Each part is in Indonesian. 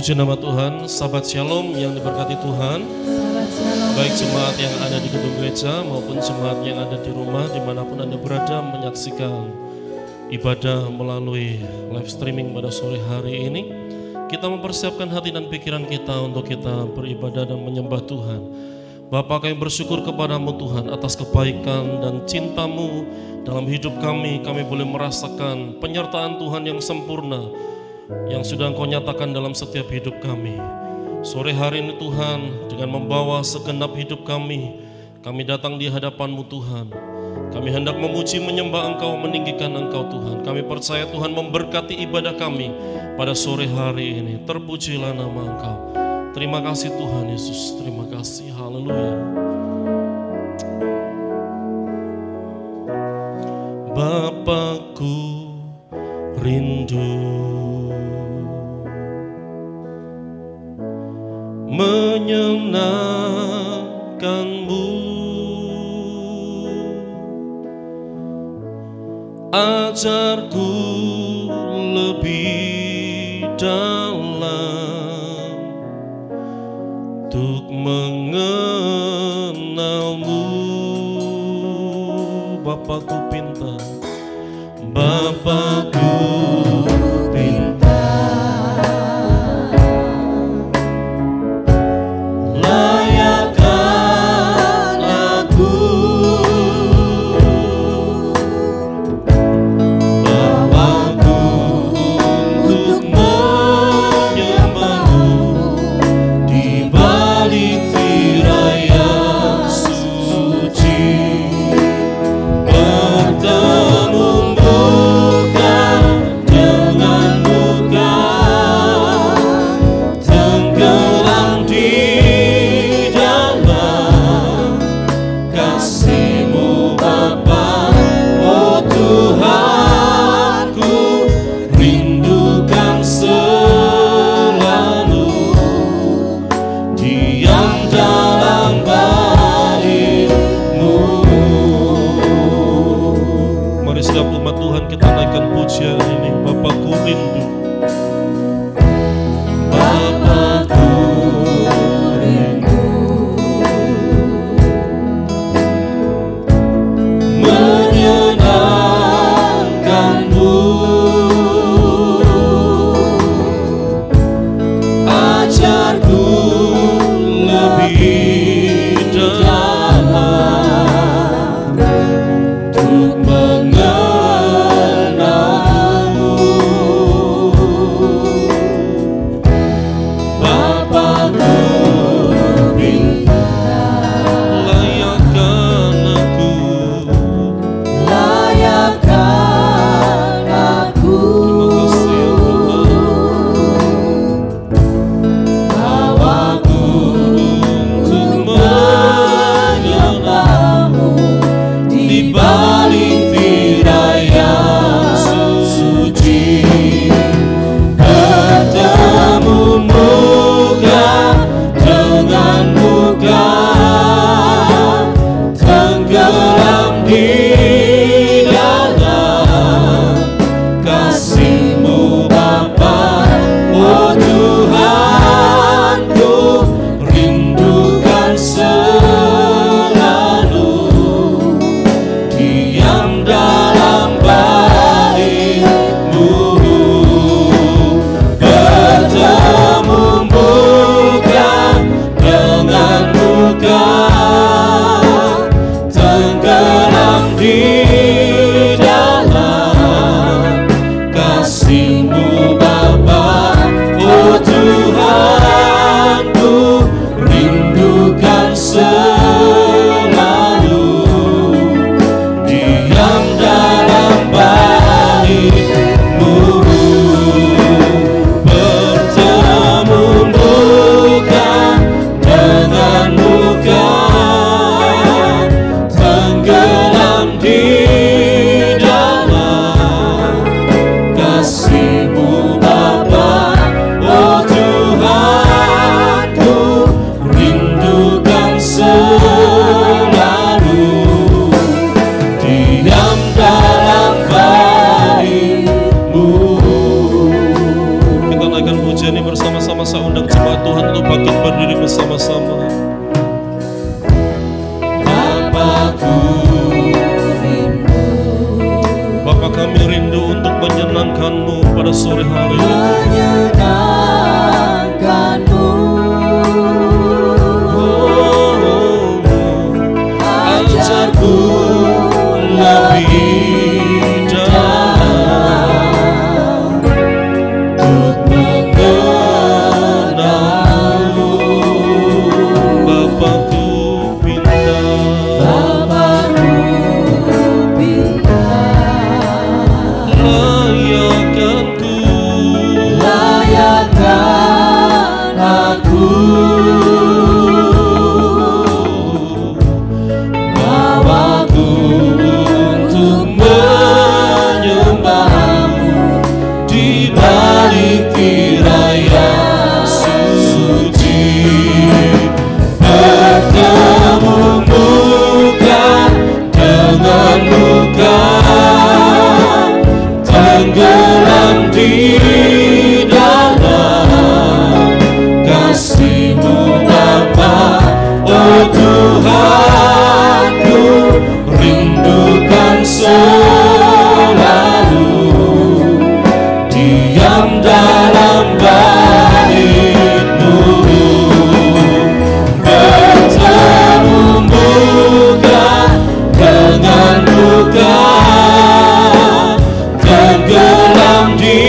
Terpuji nama Tuhan, sahabat Shalom yang diberkati Tuhan. Baik jemaat yang ada di gedung gereja maupun jemaat yang ada di rumah, dimanapun Anda berada menyaksikan ibadah melalui live streaming pada sore hari ini. Kita mempersiapkan hati dan pikiran kita untuk kita beribadah dan menyembah Tuhan. Bapa, kami bersyukur kepadamu Tuhan atas kebaikan dan cintamu dalam hidup kami. Kami boleh merasakan penyertaan Tuhan yang sempurna yang sudah Engkau nyatakan dalam setiap hidup kami. Sore hari ini Tuhan, dengan membawa segenap hidup kami datang di hadapan-Mu Tuhan. Kami hendak memuji, menyembah Engkau, meninggikan Engkau Tuhan. Kami percaya Tuhan memberkati ibadah kami pada sore hari ini. Terpujilah nama Engkau. Terima kasih Tuhan Yesus, terima kasih, haleluya. Bapakku rindu menyenangkan-Mu, ajarku lebih dalam untuk mengenal-Mu. Bapakku pinta, Bapakku pinta, layakkan aku Bapakku untuk menyembah-Mu di balik tirai yang suci, bertemu muka dengan muka, tenggelam di dalam kasih-Mu Bapa. Oh Tuhanku, rindukan selalu diam dalam bait-Mu. Mari setiap umat Tuhan kita naikkan pujian ini. Bapakku rindu, Bapakku rindu menyenangkan-Mu, ajarku lebih dalam untuk mengenal-Mu. bersama-sama. Bapakku rindu, Bapa, kami rindu untuk menyenangkan-Mu pada sore hari ini. menyenangkan-Mu. Ajarku lebih dalam untuk mengenal-Mu. Bapakku pintar, Bapakku pintar, layakkan aku, bawaku untuk menyembah-Mu di balik raya suci. Bertemu muka dengan muka, tenggelam di dalam kasih-Mu Bapa. Oh Tuhanku, rindukan selalu diam dalam bait-Mu. Bertemu muka dengan muka, tenggelam di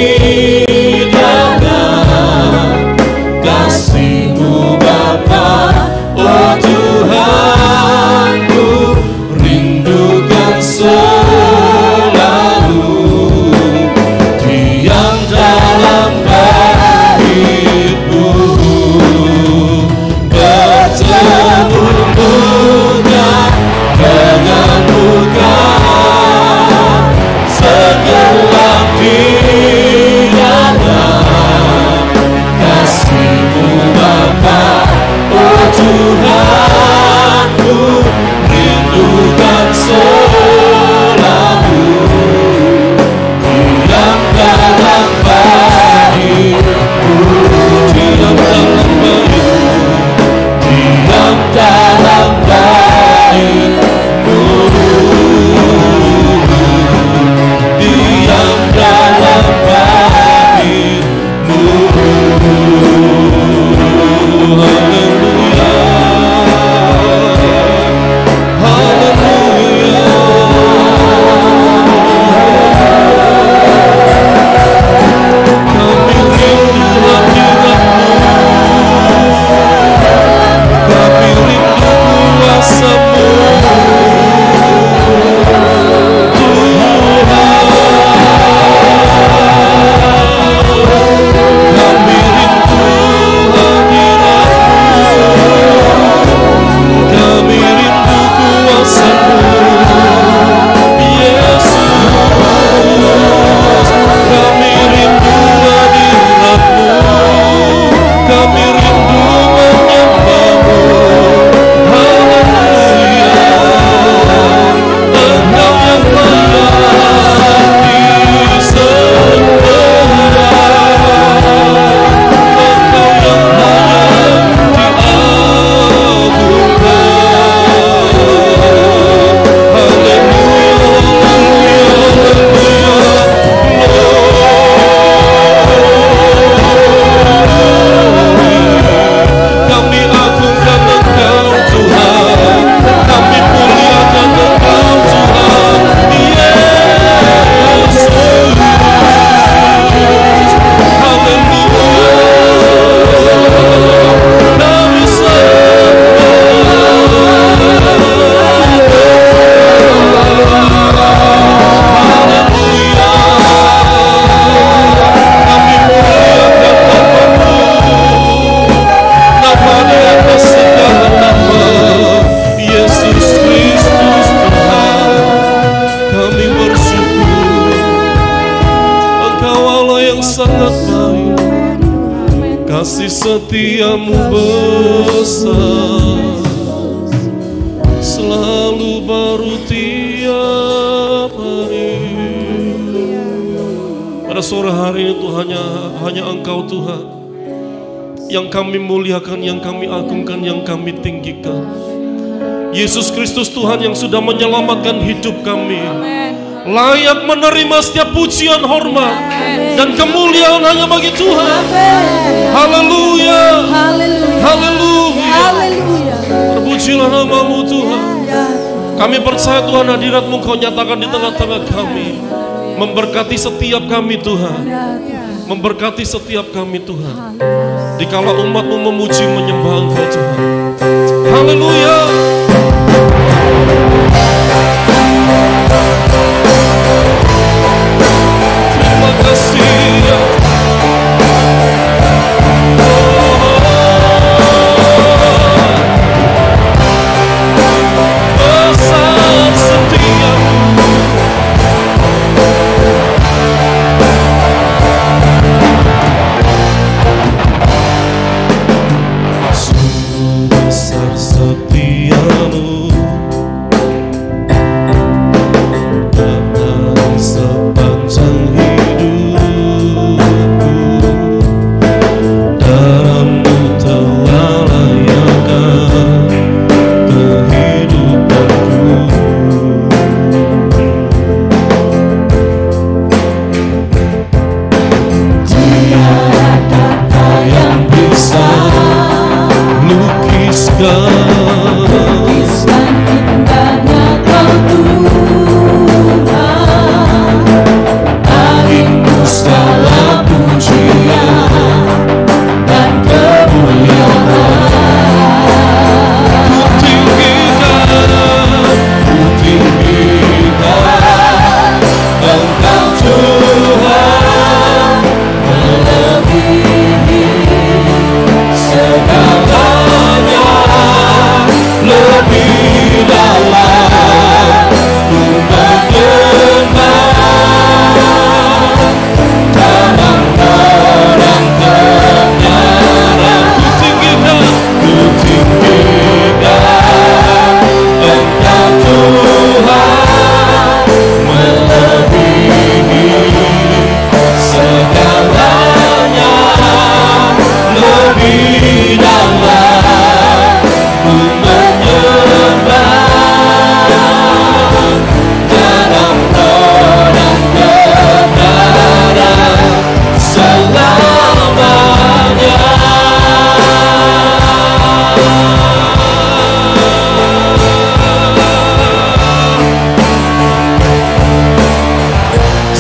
dalam kasih-Mu Bapa. Oh Tuhanku, rindukan selalu diam dalam bait-Mu. Bertemu muka dengan muka, tenggelam di dalam kasih-Mu Bapa. Oh Tuhanku, rindukan selalu diam dalam bait-Mu. Diam dalam bait-Mu, diam dalam bait-Mu, diam dalam bait-Mu. Haleluya, haleluya. Kami rindu hadirat-Mu, kami rindu kuasa-Mu, kami rindu hadirat-Mu, kami rindu kuasa-Mu, Yesus. Kami rindu hadirat-Mu, kami rindu menyembah-Mu. Haleluya, Engkau yang layak disembah, Engkau yang layak diagungkan. Kami agungkan Engkau Tuhan, kami muliakan Engkau Tuhan, Yesus. Haleluya, kami nama di atas segala nama, Yesus Kristus Tuhan. Kami bersyukur, Engkau Allah yang sangat baik, kasih setia-Mu besar, selalu baru tiap hari. Pada sore hari itu hanya Engkau Tuhan yang kami muliakan, yang kami agungkan, yang kami tinggikan. Yesus Kristus Tuhan yang sudah menyelamatkan hidup kami, layak menerima setiap pujian, hormat, dan kemuliaan hanya bagi Tuhan. Haleluya, haleluya, terpujilah nama-Mu Tuhan. Kami percaya Tuhan, hadirat-Mu Kau nyatakan di tengah-tengah kami, memberkati setiap kami Tuhan, memberkati setiap kami Tuhan. Dikala umat-Mu memuji menyembah Engkau Tuhan. Haleluya. Terima kasih ya. Besar setiamu. Sungguh besar setiamu.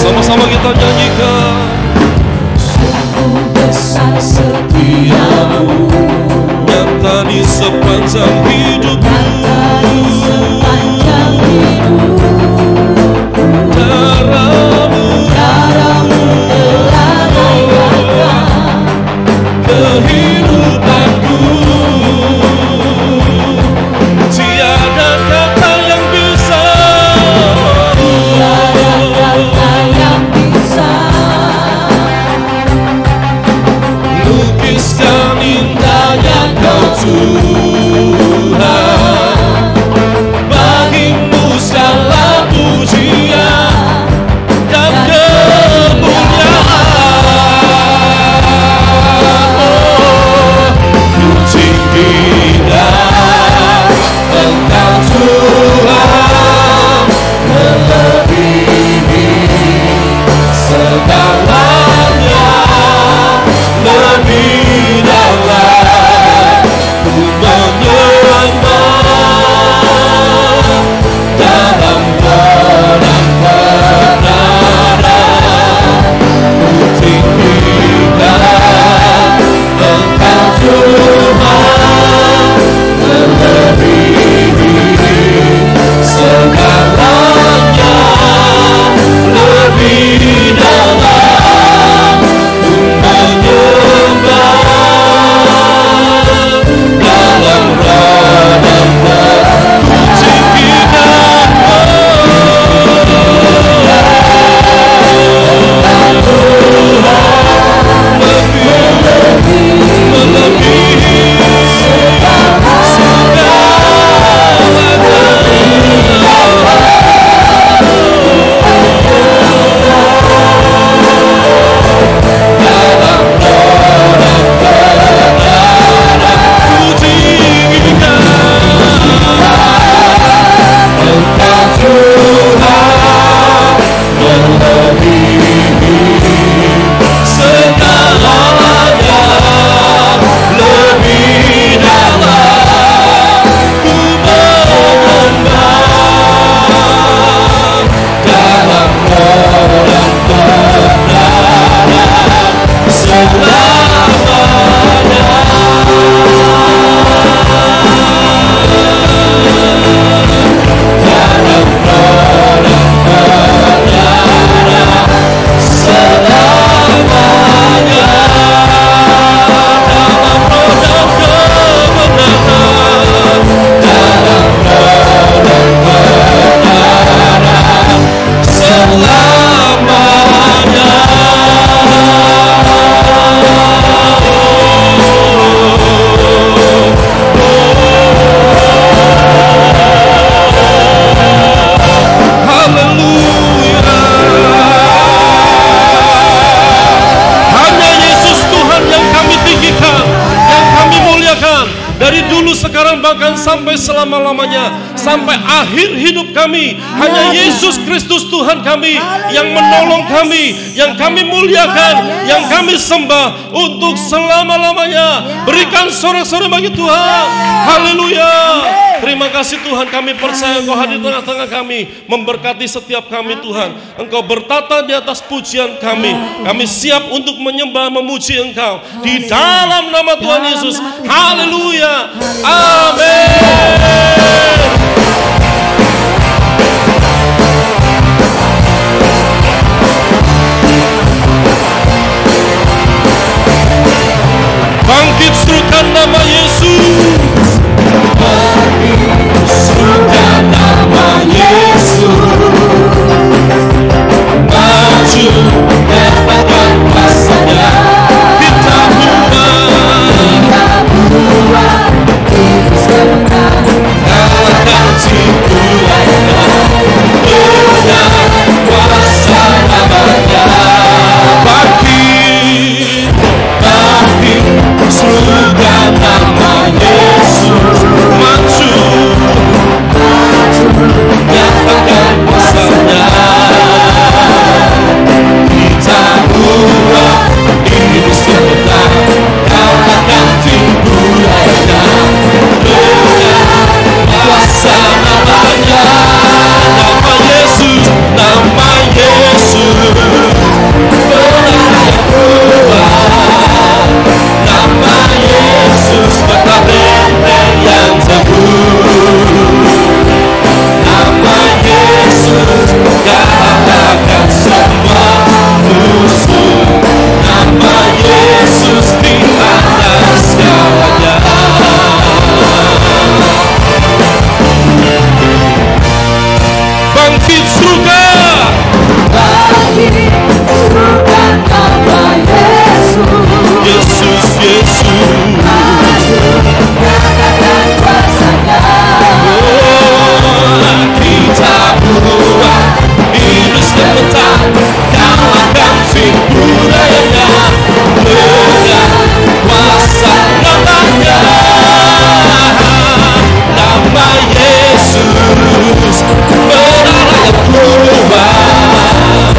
Sama-sama kita nyanyikan. Sungguh besar setiamu, nyata di sepanjang hidupku. Darah-Mu telah layakan kehidupanku. Tiada kata yang bisa, lukiskan indahnya Kau Tuhan. Tuhan bahkan sampai selama-lamanya, sampai akhir hidup kami. Hanya Yesus Kristus Tuhan kami yang menolong kami, yang kami muliakan, yang kami sembah untuk selama-lamanya. Berikan sorak-sorai bagi Tuhan. Haleluya. Terima kasih Tuhan, kami percaya Engkau hadir di tengah-tengah kami, memberkati setiap kami Tuhan. Engkau bertata di atas pujian kami. Kami siap untuk menyembah, memuji Engkau di dalam nama Tuhan Yesus. Haleluya. Amin. Bangkit serukan nama Yesus. Serukan nama Yesus. Maju dapatkan kuasanya. Kita buat Yesus kemenang. Kalahkan si lainnya dengan kuasa namanya. Bangkit, bangkit, serukan nama Yesus. Maju, nyatakan kuasanya. Kita buat Yesus kemenang. Kalahkan tipu lainnya dengan kuasa namanya. Nama Yesus, nama Yesus, benar yang kuat. Nama Yesus, kata benteng yang teguh. Nama Yesus, kalahkan semua musuh. Nama Yesus di atas segalanya. Bangkit serukan, bangkit serukan nama Yesus. Yesus, Yesus, maju nyatakan kuasanya. Kita buat Yesus kemenang. Kalahkan si budayanya dengan kuasa namanya. Nama Yesus, benar yang kuat.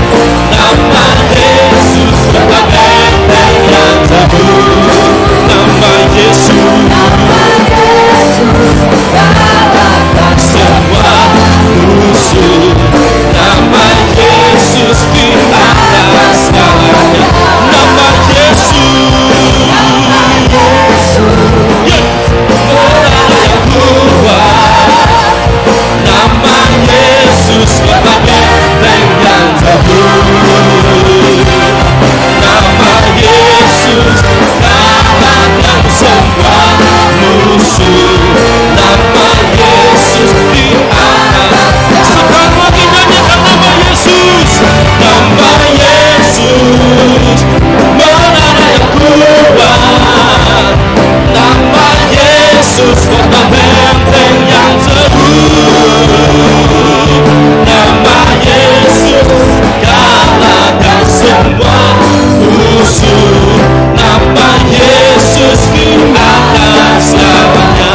Nama Yesus, kata benteng yang teguh. Nama Yesus, kalahkan semua musuh. Nama Yesus di atas segalanya. Nama Yesus, benar yang kuat. Nama Yesus, kata benteng yang teguh. Nama Yesus, kalahkan semua musuh. Nama Yesus di atas. Sekali lagi nyanyikan nama Yesus. Nama Yesus, benar yang kuat. Nama Yesus, kota benteng yang teguh. Nama Yesus, kalahkan semua musuh. Nama Yesus di atas segalanya.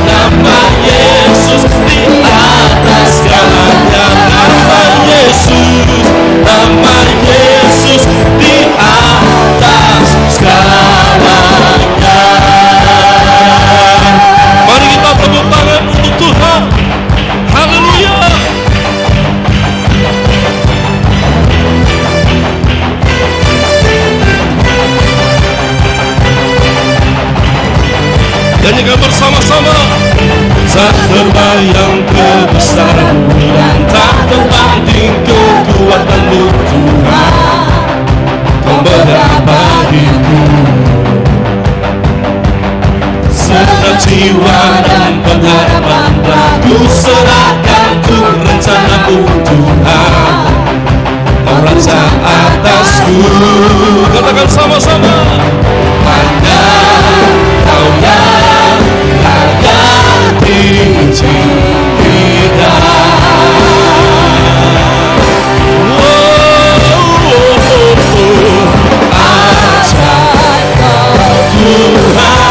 Nama Yesus di atas segalanya. Nama Yesus, nama Yesus di atas segalanya. Mari kita tepuk tangan untuk Tuhan. Haleluya. Nyanyikan bersama-sama. Tak terbayang kebesaran-Mu dan tak terbanding kekuatan-Mu Tuhan. Kau berat bagiku, serta jiwa dan pengharapan telah ku serahkan untuk rencana-Mu Tuhan. Kau raja atasku. Katakan sama-sama. Hanya Kau yang layak dicinta. Ajar Kau Tuhan,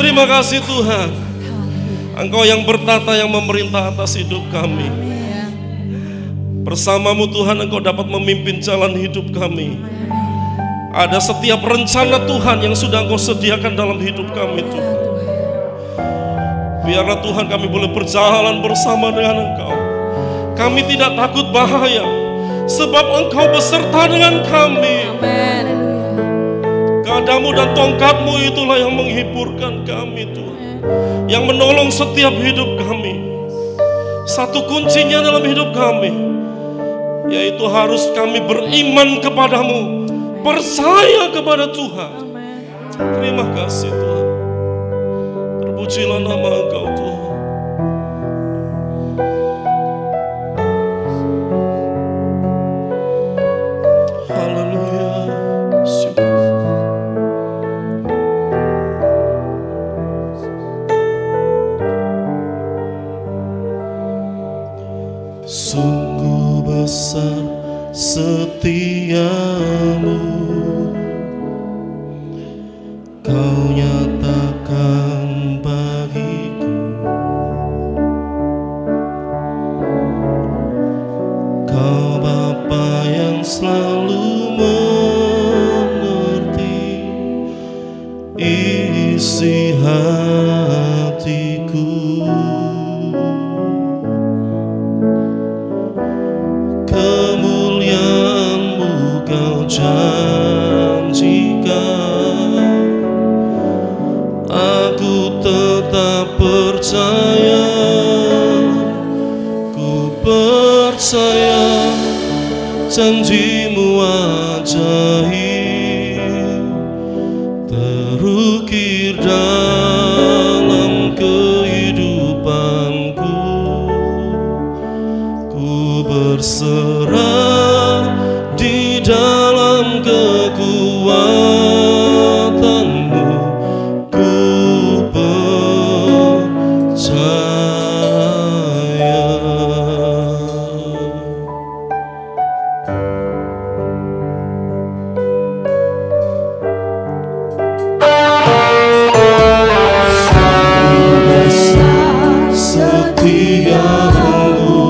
Terima kasih Tuhan. Engkau yang bertata, yang memerintah atas hidup kami. Bersama-Mu Tuhan, Engkau dapat memimpin jalan hidup kami. Ada setiap rencana Tuhan yang sudah Engkau sediakan dalam hidup kami Tuhan. Biarlah Tuhan kami boleh berjalan bersama dengan Engkau. Kami tidak takut bahaya, sebab Engkau beserta dengan kami. Gadamu dan tongkatmu itulah yang menghiburkan kami Tuhan, yang menolong setiap hidup kami. Satu kuncinya dalam hidup kami, yaitu harus kami beriman kepadamu, percaya kepada Tuhan. Terima kasih Tuhan. Terpujilah nama Engkau Tuhan. Sungguh besar setiamu, Kau nyatakan bagiku. Kau Bapa yang selalu mengerti isi hatiku. Kemuliaan-Mu Kau janjikan, aku tetap percaya. Ku percaya janji-Mu ajaib, terukir dalam kehidupanku. Ku berserah di dalam kekuatan-Mu, ku percaya. Setiamu,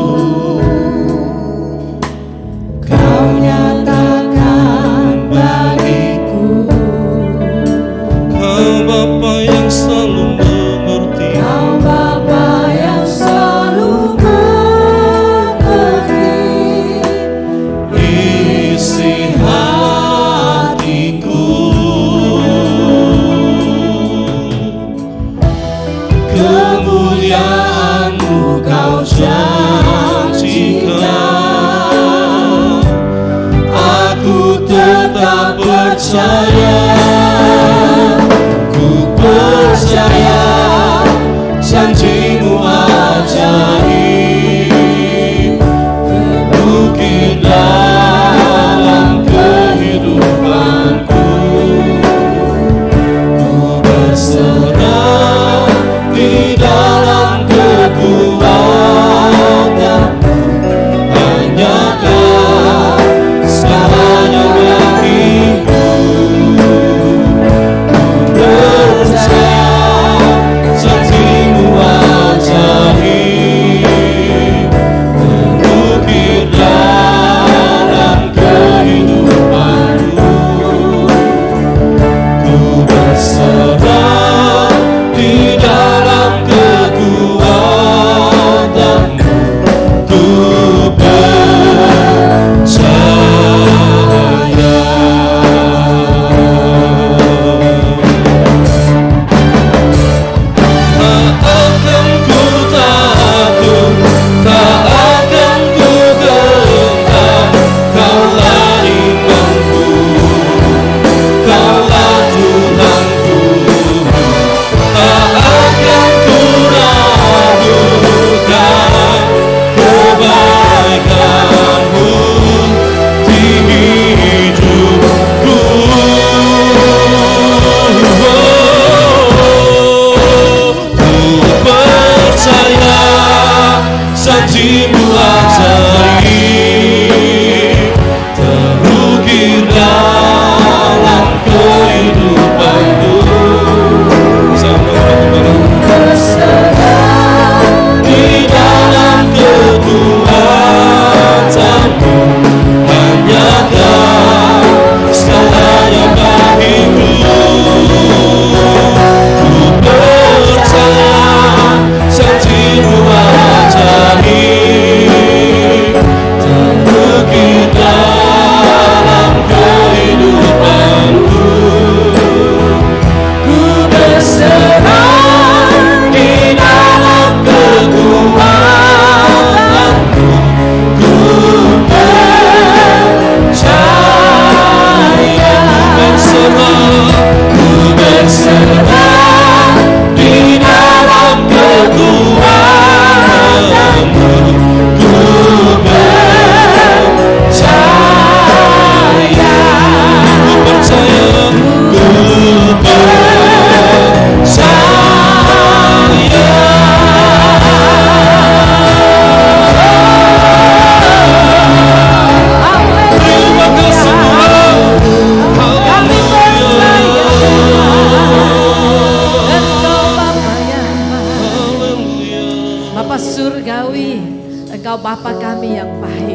Engkau Bapa kami yang baik.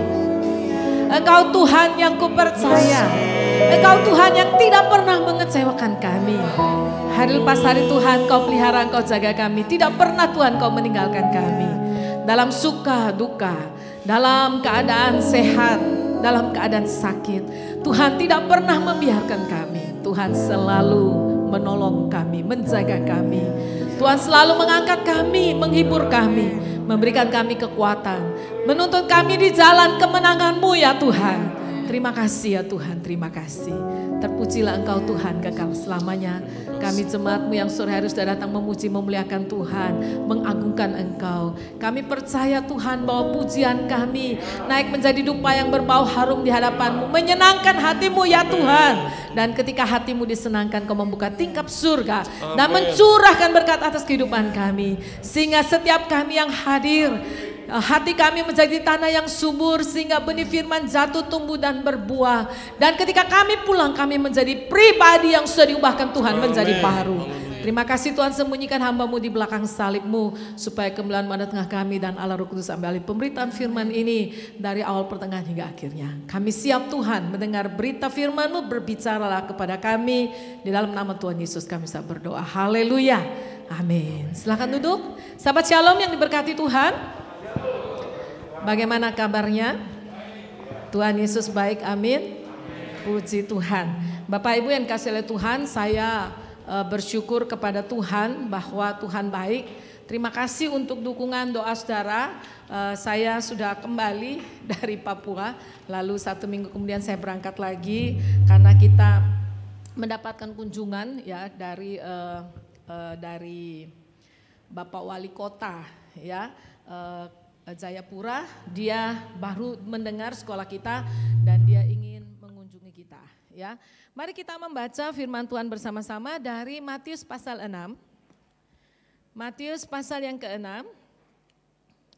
Engkau Tuhan yang kupercaya. Engkau Tuhan yang tidak pernah mengecewakan kami. Hari lepas hari Tuhan Kau pelihara, Kau jaga kami. Tidak pernah Tuhan Kau meninggalkan kami. Dalam suka duka, dalam keadaan sehat, dalam keadaan sakit, Tuhan tidak pernah membiarkan kami. Tuhan selalu menolong kami, menjaga kami. Tuhan selalu mengangkat kami, menghibur kami, memberikan kami kekuatan, menuntun kami di jalan kemenangan-Mu ya Tuhan. Terima kasih ya Tuhan, terima kasih. Terpujilah Engkau Tuhan kekal selamanya. Kami jemaat-Mu yang sore hari sudah datang memuji, memuliakan Tuhan, mengagungkan Engkau. Kami percaya Tuhan bahwa pujian kami naik menjadi dupa yang berbau harum di hadapan-Mu, menyenangkan hati-Mu ya Tuhan. Dan ketika hati-Mu disenangkan, Kau membuka tingkap surga dan mencurahkan berkat atas kehidupan kami. Sehingga setiap kami yang hadir, hati kami menjadi tanah yang subur sehingga benih firman jatuh, tumbuh dan berbuah. Dan ketika kami pulang, kami menjadi pribadi yang sudah diubahkan Tuhan menjadi baru. Terima kasih Tuhan, sembunyikan hamba-Mu di belakang salib-Mu supaya kemuliaan ada tengah kami dan Allah Roh Kudus ambil alih pemberitaan firman ini dari awal pertengahan hingga akhirnya. Kami siap Tuhan mendengar berita firman-Mu, berbicaralah kepada kami. Di dalam nama Tuhan Yesus kami bisa berdoa. Haleluya. Amin. Silakan duduk. Sahabat Shalom yang diberkati Tuhan. Bagaimana kabarnya? Tuhan Yesus baik, amin. Puji Tuhan. Bapak Ibu yang dikasihi oleh Tuhan, saya bersyukur kepada Tuhan bahwa Tuhan baik. Terima kasih untuk dukungan doa saudara. Saya sudah kembali dari Papua, lalu 1 minggu kemudian saya berangkat lagi karena kita mendapatkan kunjungan ya dari Bapak Wali Kota ya. Jayapura, dia baru mendengar sekolah kita dan dia ingin mengunjungi kita ya. Mari kita membaca firman Tuhan bersama-sama dari Matius pasal 6. Matius pasal yang ke-6.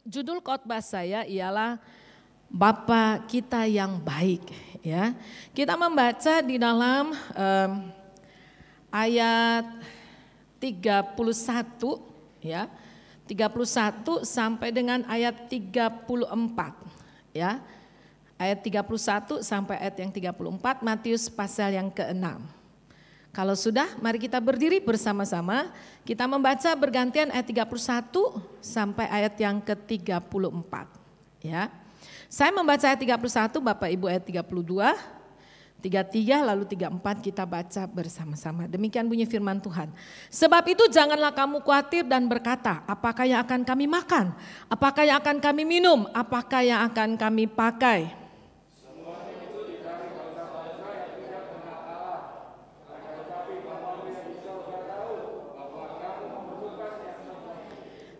Judul khotbah saya ialah Bapa kita yang baik ya. Kita membaca di dalam ayat 31 ya. 31 sampai dengan ayat 34 ya. Ayat 31 sampai ayat yang 34 Matius pasal yang ke-6. Kalau sudah, mari kita berdiri bersama-sama. Kita membaca bergantian ayat 31 sampai ayat yang ke-34 ya. Saya membaca ayat 31, Bapak Ibu ayat 32. 33 lalu 34 kita baca bersama-sama. Demikian bunyi firman Tuhan. Sebab itu janganlah kamu khawatir dan berkata, apakah yang akan kami makan? Apakah yang akan kami minum? Apakah yang akan kami pakai?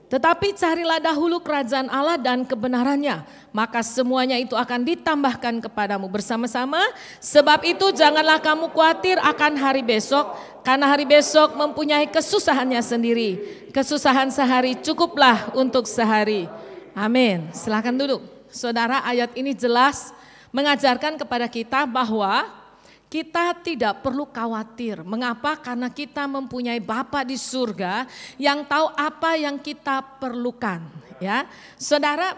Tetapi carilah dahulu kerajaan Allah dan kebenarannya, maka semuanya itu akan ditambahkan kepadamu bersama-sama. Sebab itu janganlah kamu khawatir akan hari besok, karena hari besok mempunyai kesusahannya sendiri. Kesusahan sehari cukuplah untuk sehari. Amin. Silakan duduk. Saudara, ayat ini jelas mengajarkan kepada kita bahwa kita tidak perlu khawatir. Mengapa? Karena kita mempunyai Bapa di surga yang tahu apa yang kita perlukan. Ya, saudara,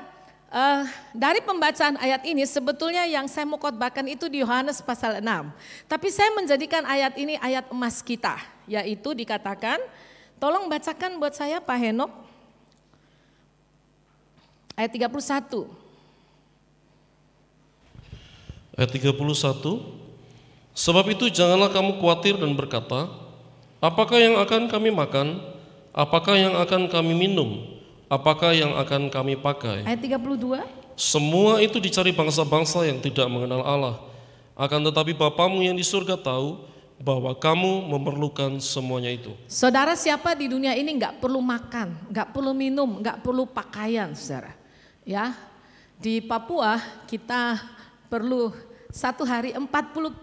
dari pembacaan ayat ini sebetulnya yang saya mau khotbahkan itu di Yohanes pasal 6. Tapi saya menjadikan ayat ini ayat emas kita, yaitu dikatakan, tolong bacakan buat saya Pak Henok, ayat 31. Ayat 31. Sebab itu janganlah kamu khawatir dan berkata, apakah yang akan kami makan? Apakah yang akan kami minum? Apakah yang akan kami pakai? Ayat 32. Semua itu dicari bangsa-bangsa yang tidak mengenal Allah. Akan tetapi Bapamu yang di surga tahu bahwa kamu memerlukan semuanya itu. Saudara, siapa di dunia ini nggak perlu makan, nggak perlu minum, nggak perlu pakaian, saudara? Ya, di Papua kita perlu satu hari 40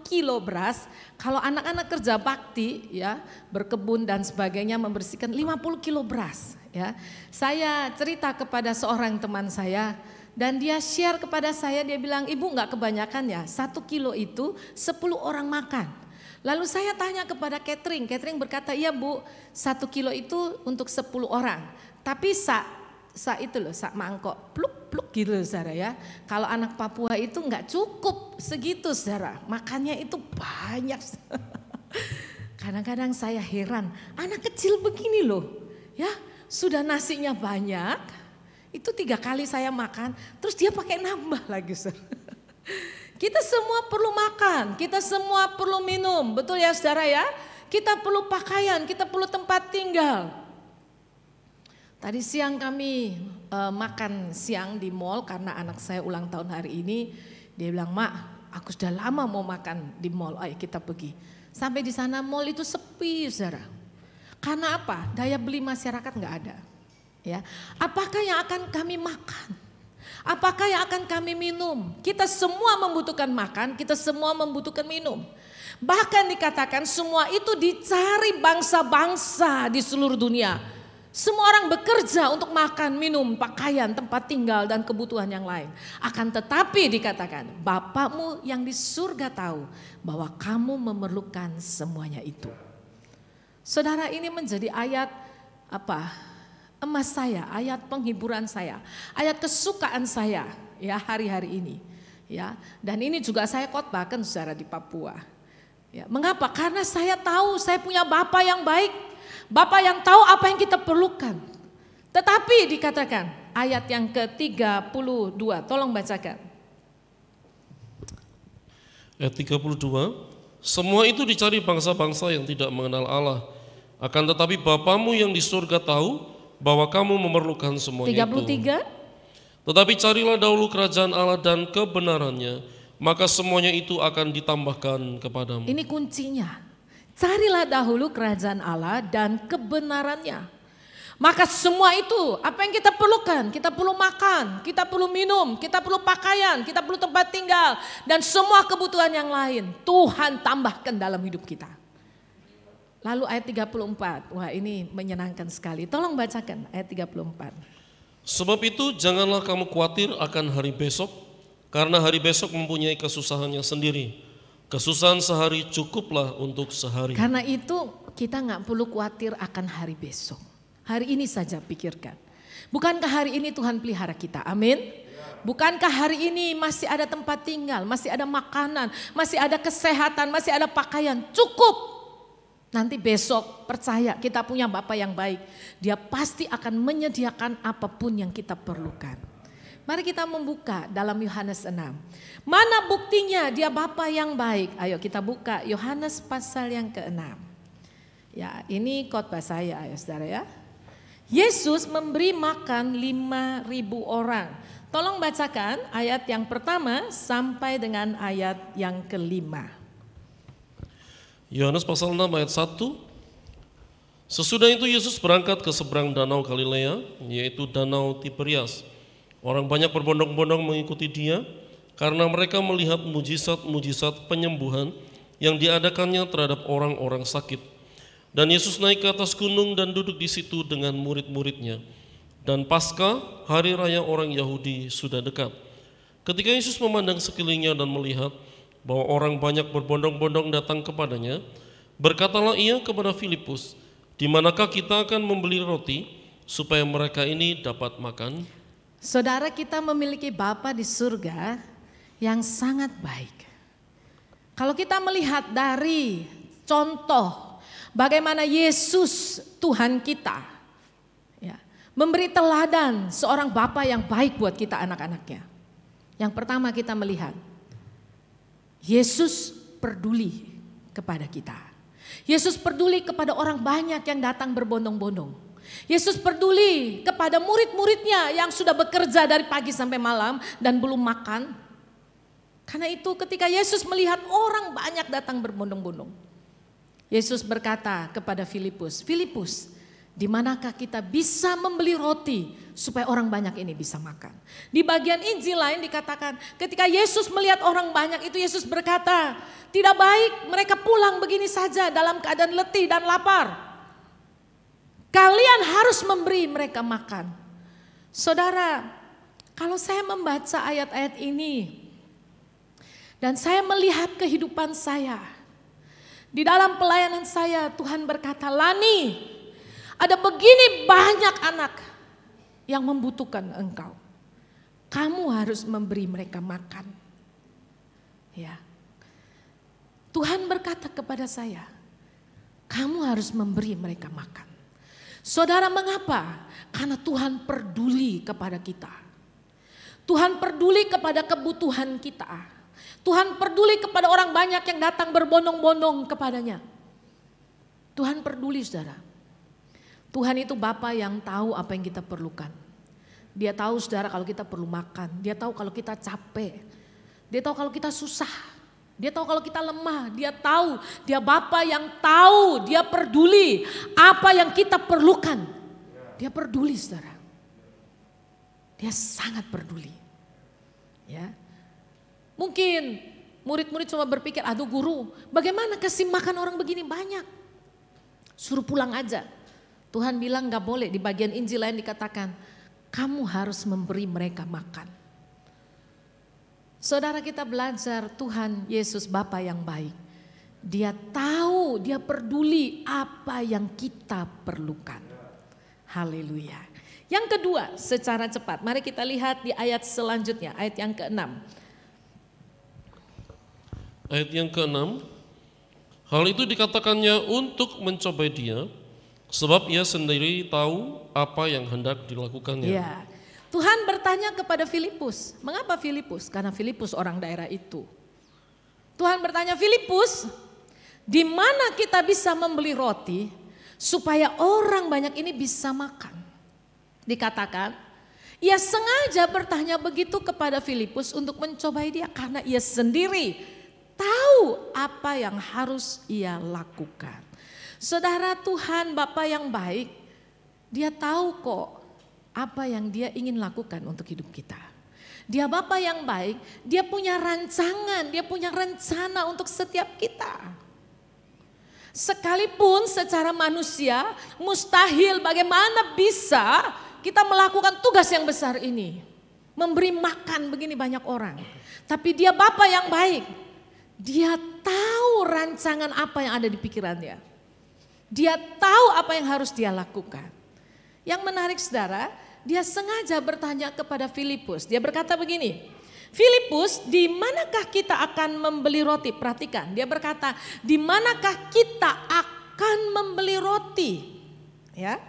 kilo beras. Kalau anak-anak kerja bakti ya, berkebun dan sebagainya membersihkan 50 kilo beras ya. Saya cerita kepada seorang teman saya dan dia share kepada saya, dia bilang, ibu nggak kebanyakan ya, 1 kilo itu 10 orang makan. Lalu saya tanya kepada catering berkata, iya bu, 1 kilo itu untuk 10 orang. Tapi itu loh, sak mangkok, pluk-pluk gitu saudara ya. Kalau anak Papua itu nggak cukup segitu saudara, makannya itu banyak. Kadang-kadang saya heran, anak kecil begini loh ya, sudah nasinya banyak, itu 3 kali saya makan, terus dia pakai nambah lagi saudara. Kita semua perlu makan, kita semua perlu minum, betul ya saudara ya. Kita perlu pakaian, kita perlu tempat tinggal. Tadi siang kami makan siang di mall karena anak saya ulang tahun hari ini. Dia bilang, "Mak, aku sudah lama mau makan di mall, ayo kita pergi." Sampai di sana mall itu sepi saudara. Karena apa? Daya beli masyarakat nggak ada. Ya, apakah yang akan kami makan? Apakah yang akan kami minum? Kita semua membutuhkan makan, kita semua membutuhkan minum. Bahkan dikatakan semua itu dicari bangsa-bangsa di seluruh dunia. Semua orang bekerja untuk makan, minum, pakaian, tempat tinggal, dan kebutuhan yang lain. Akan tetapi dikatakan, Bapakmu yang di surga tahu bahwa kamu memerlukan semuanya itu. Saudara, ini menjadi ayat emas saya, ayat penghiburan saya, ayat kesukaan saya ya hari-hari ini. Ya, dan ini juga saya khotbahkan saudara di Papua. Ya, mengapa? Karena saya tahu saya punya Bapa yang baik. Bapa yang tahu apa yang kita perlukan. Tetapi dikatakan ayat yang ke-32, tolong bacakan. Ayat 32, semua itu dicari bangsa-bangsa yang tidak mengenal Allah. Akan tetapi Bapamu yang di surga tahu bahwa kamu memerlukan semuanya 33. itu. Tetapi carilah dahulu kerajaan Allah dan kebenarannya, maka semuanya itu akan ditambahkan kepadamu. Ini kuncinya. Carilah dahulu kerajaan Allah dan kebenarannya. Maka semua itu apa yang kita perlukan, kita perlu makan, kita perlu minum, kita perlu pakaian, kita perlu tempat tinggal. Dan semua kebutuhan yang lain Tuhan tambahkan dalam hidup kita. Lalu ayat 34, wah ini menyenangkan sekali. Tolong bacakan ayat 34. Sebab itu janganlah kamu khawatir akan hari besok, karena hari besok mempunyai kesusahannya sendiri. Kesusahan sehari cukuplah untuk sehari. Karena itu kita nggak perlu khawatir akan hari besok. Hari ini saja pikirkan. Bukankah hari ini Tuhan pelihara kita? Amin. Bukankah hari ini masih ada tempat tinggal, masih ada makanan, masih ada kesehatan, masih ada pakaian? Cukup. Nanti besok percaya kita punya Bapa yang baik. Dia pasti akan menyediakan apapun yang kita perlukan. Mari kita membuka dalam Yohanes 6. Mana buktinya dia Bapa yang baik? Ayo kita buka Yohanes pasal yang ke-6. Ya, ini khotbah saya ya saudara ya. Yesus memberi makan 5.000 orang. Tolong bacakan ayat yang pertama sampai dengan ayat yang ke-5. Yohanes pasal 6 ayat 1. Sesudah itu Yesus berangkat ke seberang danau Galilea, yaitu danau Tiberias. Orang banyak berbondong-bondong mengikuti dia karena mereka melihat mujizat-mujizat penyembuhan yang diadakannya terhadap orang-orang sakit. Dan Yesus naik ke atas gunung dan duduk di situ dengan murid-muridnya. Dan Paskah, hari raya orang Yahudi, sudah dekat. Ketika Yesus memandang sekelilingnya dan melihat bahwa orang banyak berbondong-bondong datang kepadanya, berkatalah ia kepada Filipus, "Di manakah kita akan membeli roti supaya mereka ini dapat makan?" Saudara, kita memiliki Bapa di surga yang sangat baik. Kalau kita melihat dari contoh bagaimana Yesus Tuhan kita ya, memberi teladan seorang Bapa yang baik buat kita anak-anaknya. Yang pertama kita melihat Yesus peduli kepada kita. Yesus peduli kepada orang banyak yang datang berbondong-bondong. Yesus peduli kepada murid-muridnya yang sudah bekerja dari pagi sampai malam dan belum makan. Karena itu ketika Yesus melihat orang banyak datang berbondong-bondong, Yesus berkata kepada Filipus, "Filipus, di manakah kita bisa membeli roti supaya orang banyak ini bisa makan?" Di bagian Injil lain dikatakan ketika Yesus melihat orang banyak itu, Yesus berkata, "Tidak baik mereka pulang begini saja dalam keadaan letih dan lapar. Kalian harus memberi mereka makan." Saudara, kalau saya membaca ayat-ayat ini dan saya melihat kehidupan saya, di dalam pelayanan saya Tuhan berkata, "Lani, ada begini banyak anak yang membutuhkan engkau. Kamu harus memberi mereka makan. Ya. Tuhan berkata kepada saya, kamu harus memberi mereka makan. Saudara, mengapa? Karena Tuhan peduli kepada kita. Tuhan peduli kepada kebutuhan kita. Tuhan peduli kepada orang banyak yang datang berbondong-bondong kepadanya. Tuhan peduli, saudara. Tuhan itu Bapa yang tahu apa yang kita perlukan. Dia tahu, saudara, kalau kita perlu makan. Dia tahu kalau kita capek. Dia tahu kalau kita susah. Dia tahu kalau kita lemah. Dia tahu, dia Bapa yang tahu, dia peduli apa yang kita perlukan. Dia peduli, saudara. Dia sangat peduli. Ya. Mungkin murid-murid cuma berpikir, aduh guru, bagaimana kasih makan orang begini banyak? Suruh pulang aja. Tuhan bilang gak boleh, di bagian Injil lain dikatakan, kamu harus memberi mereka makan. Saudara, kita belajar Tuhan Yesus Bapa yang baik. Dia tahu, dia peduli apa yang kita perlukan. Haleluya. Yang kedua, secara cepat, mari kita lihat di ayat selanjutnya, ayat yang ke-6. Ayat yang ke-6, hal itu dikatakannya untuk mencobai dia, sebab ia sendiri tahu apa yang hendak dilakukannya. Ya. Tuhan bertanya kepada Filipus, mengapa Filipus? Karena Filipus orang daerah itu. Tuhan bertanya, Filipus, di mana kita bisa membeli roti supaya orang banyak ini bisa makan? Dikatakan, ia sengaja bertanya begitu kepada Filipus untuk mencobai dia karena ia sendiri tahu apa yang harus ia lakukan. Saudara, Tuhan Bapa yang baik, dia tahu kok apa yang dia ingin lakukan untuk hidup kita. Dia Bapa yang baik, dia punya rancangan, dia punya rencana untuk setiap kita. Sekalipun secara manusia mustahil bagaimana bisa kita melakukan tugas yang besar ini. Memberi makan begini banyak orang. Tapi dia Bapa yang baik. Dia tahu rancangan apa yang ada di pikirannya. Dia tahu apa yang harus dia lakukan. Yang menarik, saudara, dia sengaja bertanya kepada Filipus. Dia berkata begini, Filipus, di manakah kita akan membeli roti? Perhatikan, dia berkata, di manakah kita akan membeli roti? Ya,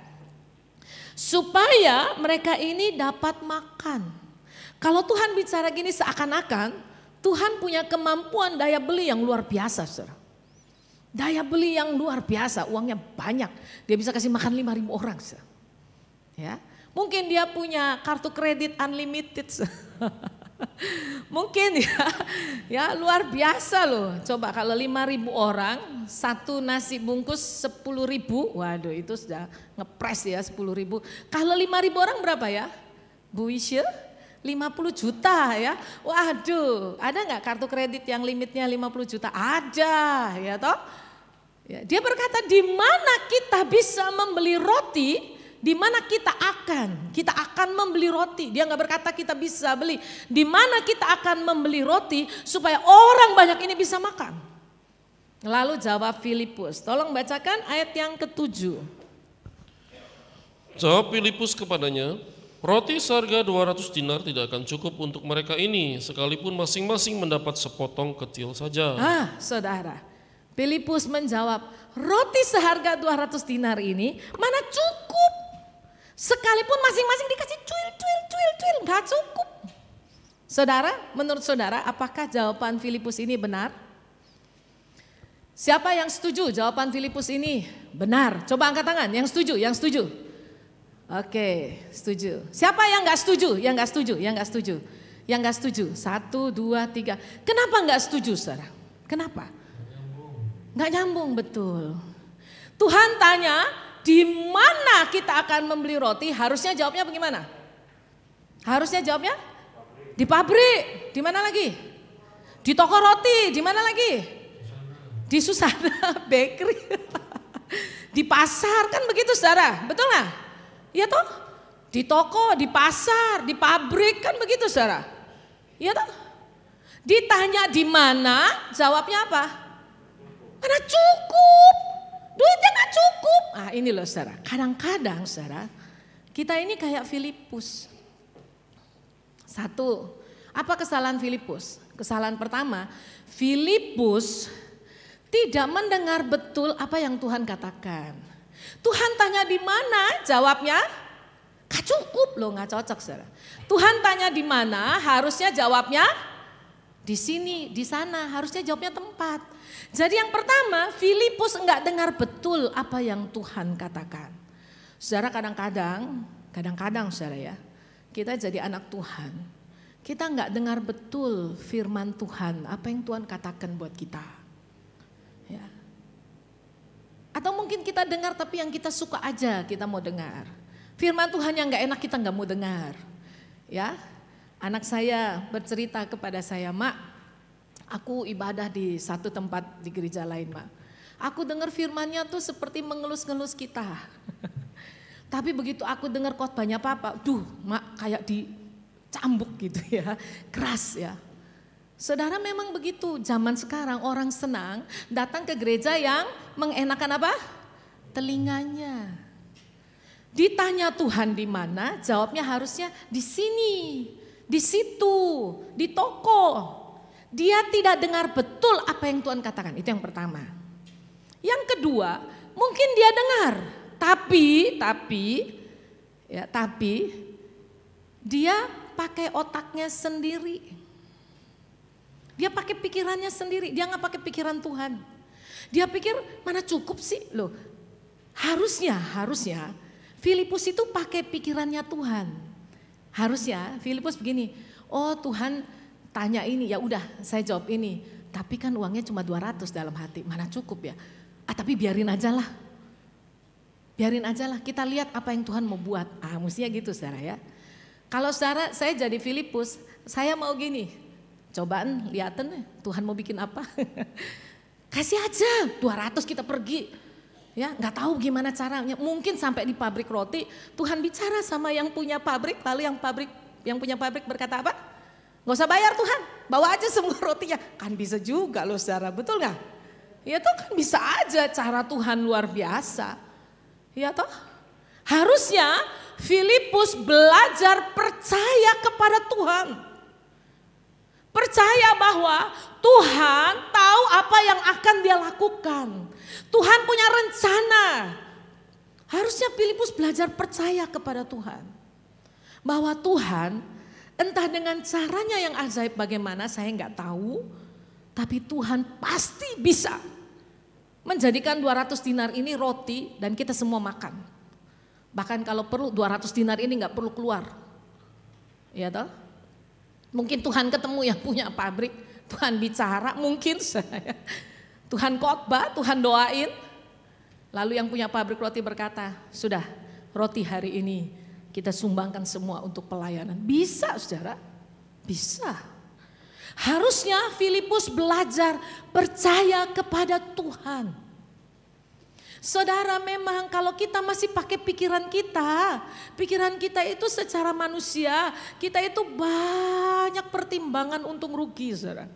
supaya mereka ini dapat makan. Kalau Tuhan bicara gini seakan-akan Tuhan punya kemampuan daya beli yang luar biasa, saudara. Daya beli yang luar biasa, uangnya banyak. Dia bisa kasih makan 5.000 orang, saudara. Ya, mungkin dia punya kartu kredit unlimited. Mungkin ya luar biasa loh. Coba kalau 5.000 orang, satu nasi bungkus 10.000, waduh itu sudah ngepres ya 10.000. Kalau 5.000 orang berapa ya? Bu Wisya? 50 juta ya. Waduh, ada nggak kartu kredit yang limitnya 50 juta? Ada, ya toh? Ya, dia berkata, di mana kita bisa membeli roti? Di mana kita akan membeli roti. Dia nggak berkata kita bisa beli. Di mana kita akan membeli roti supaya orang banyak ini bisa makan. Lalu jawab Filipus. Tolong bacakan ayat yang ke-7. Jawab Filipus kepadanya, roti seharga 200 dinar tidak akan cukup untuk mereka ini, sekalipun masing-masing mendapat sepotong kecil saja. Saudara, Filipus menjawab, roti seharga 200 dinar ini mana cukup? Sekalipun masing-masing dikasih cuil, gak cukup. Saudara, menurut saudara, apakah jawaban Filipus ini benar? Siapa yang setuju jawaban Filipus ini benar? Coba angkat tangan, yang setuju. Oke, setuju. Siapa yang gak setuju? Yang gak setuju. 1, 2, 3. Kenapa gak setuju, saudara? Kenapa? Gak nyambung, betul. Tuhan tanya, di mana kita akan membeli roti? Harusnya jawabnya bagaimana? Harusnya jawabnya di pabrik. Di mana lagi? Di toko roti. Di mana lagi? Di Susana Bakery. Di pasar, kan begitu, saudara? Betul nggak? Iya toh? Di toko, di pasar, di pabrik, kan begitu, saudara? Iya toh? Ditanya di mana? Jawabnya apa? Mana cukup? Duitnya gak cukup. Ini loh, saudara, kadang-kadang saudara, Kita ini kayak Filipus. Satu, apa kesalahan Filipus? Kesalahan pertama, Filipus tidak mendengar betul apa yang Tuhan katakan. Tuhan tanya di mana, jawabnya gak cukup loh, gak cocok saudara. Tuhan tanya di mana, harusnya jawabnya di sini, di sana, harusnya jawabnya tempat. Jadi yang pertama, Filipus enggak dengar betul apa yang Tuhan katakan. Saudara kadang-kadang saudara ya, kita jadi anak Tuhan, kita enggak dengar betul firman Tuhan, apa yang Tuhan katakan buat kita. Ya. Atau mungkin kita dengar tapi yang kita suka aja kita mau dengar. Firman Tuhan yang enggak enak kita enggak mau dengar. Ya, anak saya bercerita kepada saya, Mak, aku ibadah di satu tempat di gereja lain, Mak. Aku dengar firmannya tuh seperti mengelus-ngelus kita. Tapi begitu aku dengar khotbahnya Papa, Mak, kayak dicambuk gitu ya, keras ya. Saudara memang begitu, zaman sekarang orang senang datang ke gereja yang mengenakan apa? Telinganya. Ditanya Tuhan di mana, jawabnya harusnya di sini, di situ, di toko. Dia tidak dengar betul apa yang Tuhan katakan, itu yang pertama. Yang kedua, mungkin dia dengar, tapi dia pakai otaknya sendiri. Dia pakai pikirannya sendiri, dia nggak pakai pikiran Tuhan. Dia pikir mana cukup sih loh. Harusnya Filipus itu pakai pikirannya Tuhan. Harusnya Filipus begini, oh Tuhan tanya ini, ya udah saya jawab ini. Tapi kan uangnya cuma 200 dalam hati, mana cukup ya. Tapi biarin aja lah. Biarin aja lah, kita lihat apa yang Tuhan mau buat. Mestinya gitu saudara ya. Kalau saudara saya jadi Filipus, saya mau gini, cobaan lihatin Tuhan mau bikin apa. Kasih aja 200 kita pergi. Ya, nggak tahu gimana caranya. Mungkin sampai di pabrik roti, Tuhan bicara sama yang punya pabrik, lalu yang punya pabrik berkata apa? Nggak usah bayar Tuhan, bawa aja semua rotinya. Kan bisa juga loh saudara, betul nggak? Ya tuh kan bisa aja, cara Tuhan luar biasa. Ya toh? Harusnya Filipus belajar percaya kepada Tuhan. Percaya bahwa Tuhan tahu apa yang akan dia lakukan. Tuhan punya rencana. Harusnya Filipus belajar percaya kepada Tuhan. Bahwa Tuhan entah dengan caranya yang ajaib bagaimana saya nggak tahu. Tapi Tuhan pasti bisa menjadikan 200 dinar ini roti dan kita semua makan. Bahkan kalau perlu 200 dinar ini nggak perlu keluar. Ya toh? Mungkin Tuhan ketemu yang punya pabrik, Tuhan bicara, mungkin saya. Tuhan khotbah, Tuhan doain. Lalu yang punya pabrik roti berkata, sudah roti hari ini kita sumbangkan semua untuk pelayanan. Bisa saudara, bisa. Harusnya Filipus belajar percaya kepada Tuhan. Saudara, memang kalau kita masih pakai pikiran kita itu secara manusia, kita itu banyak pertimbangan untung rugi saudara.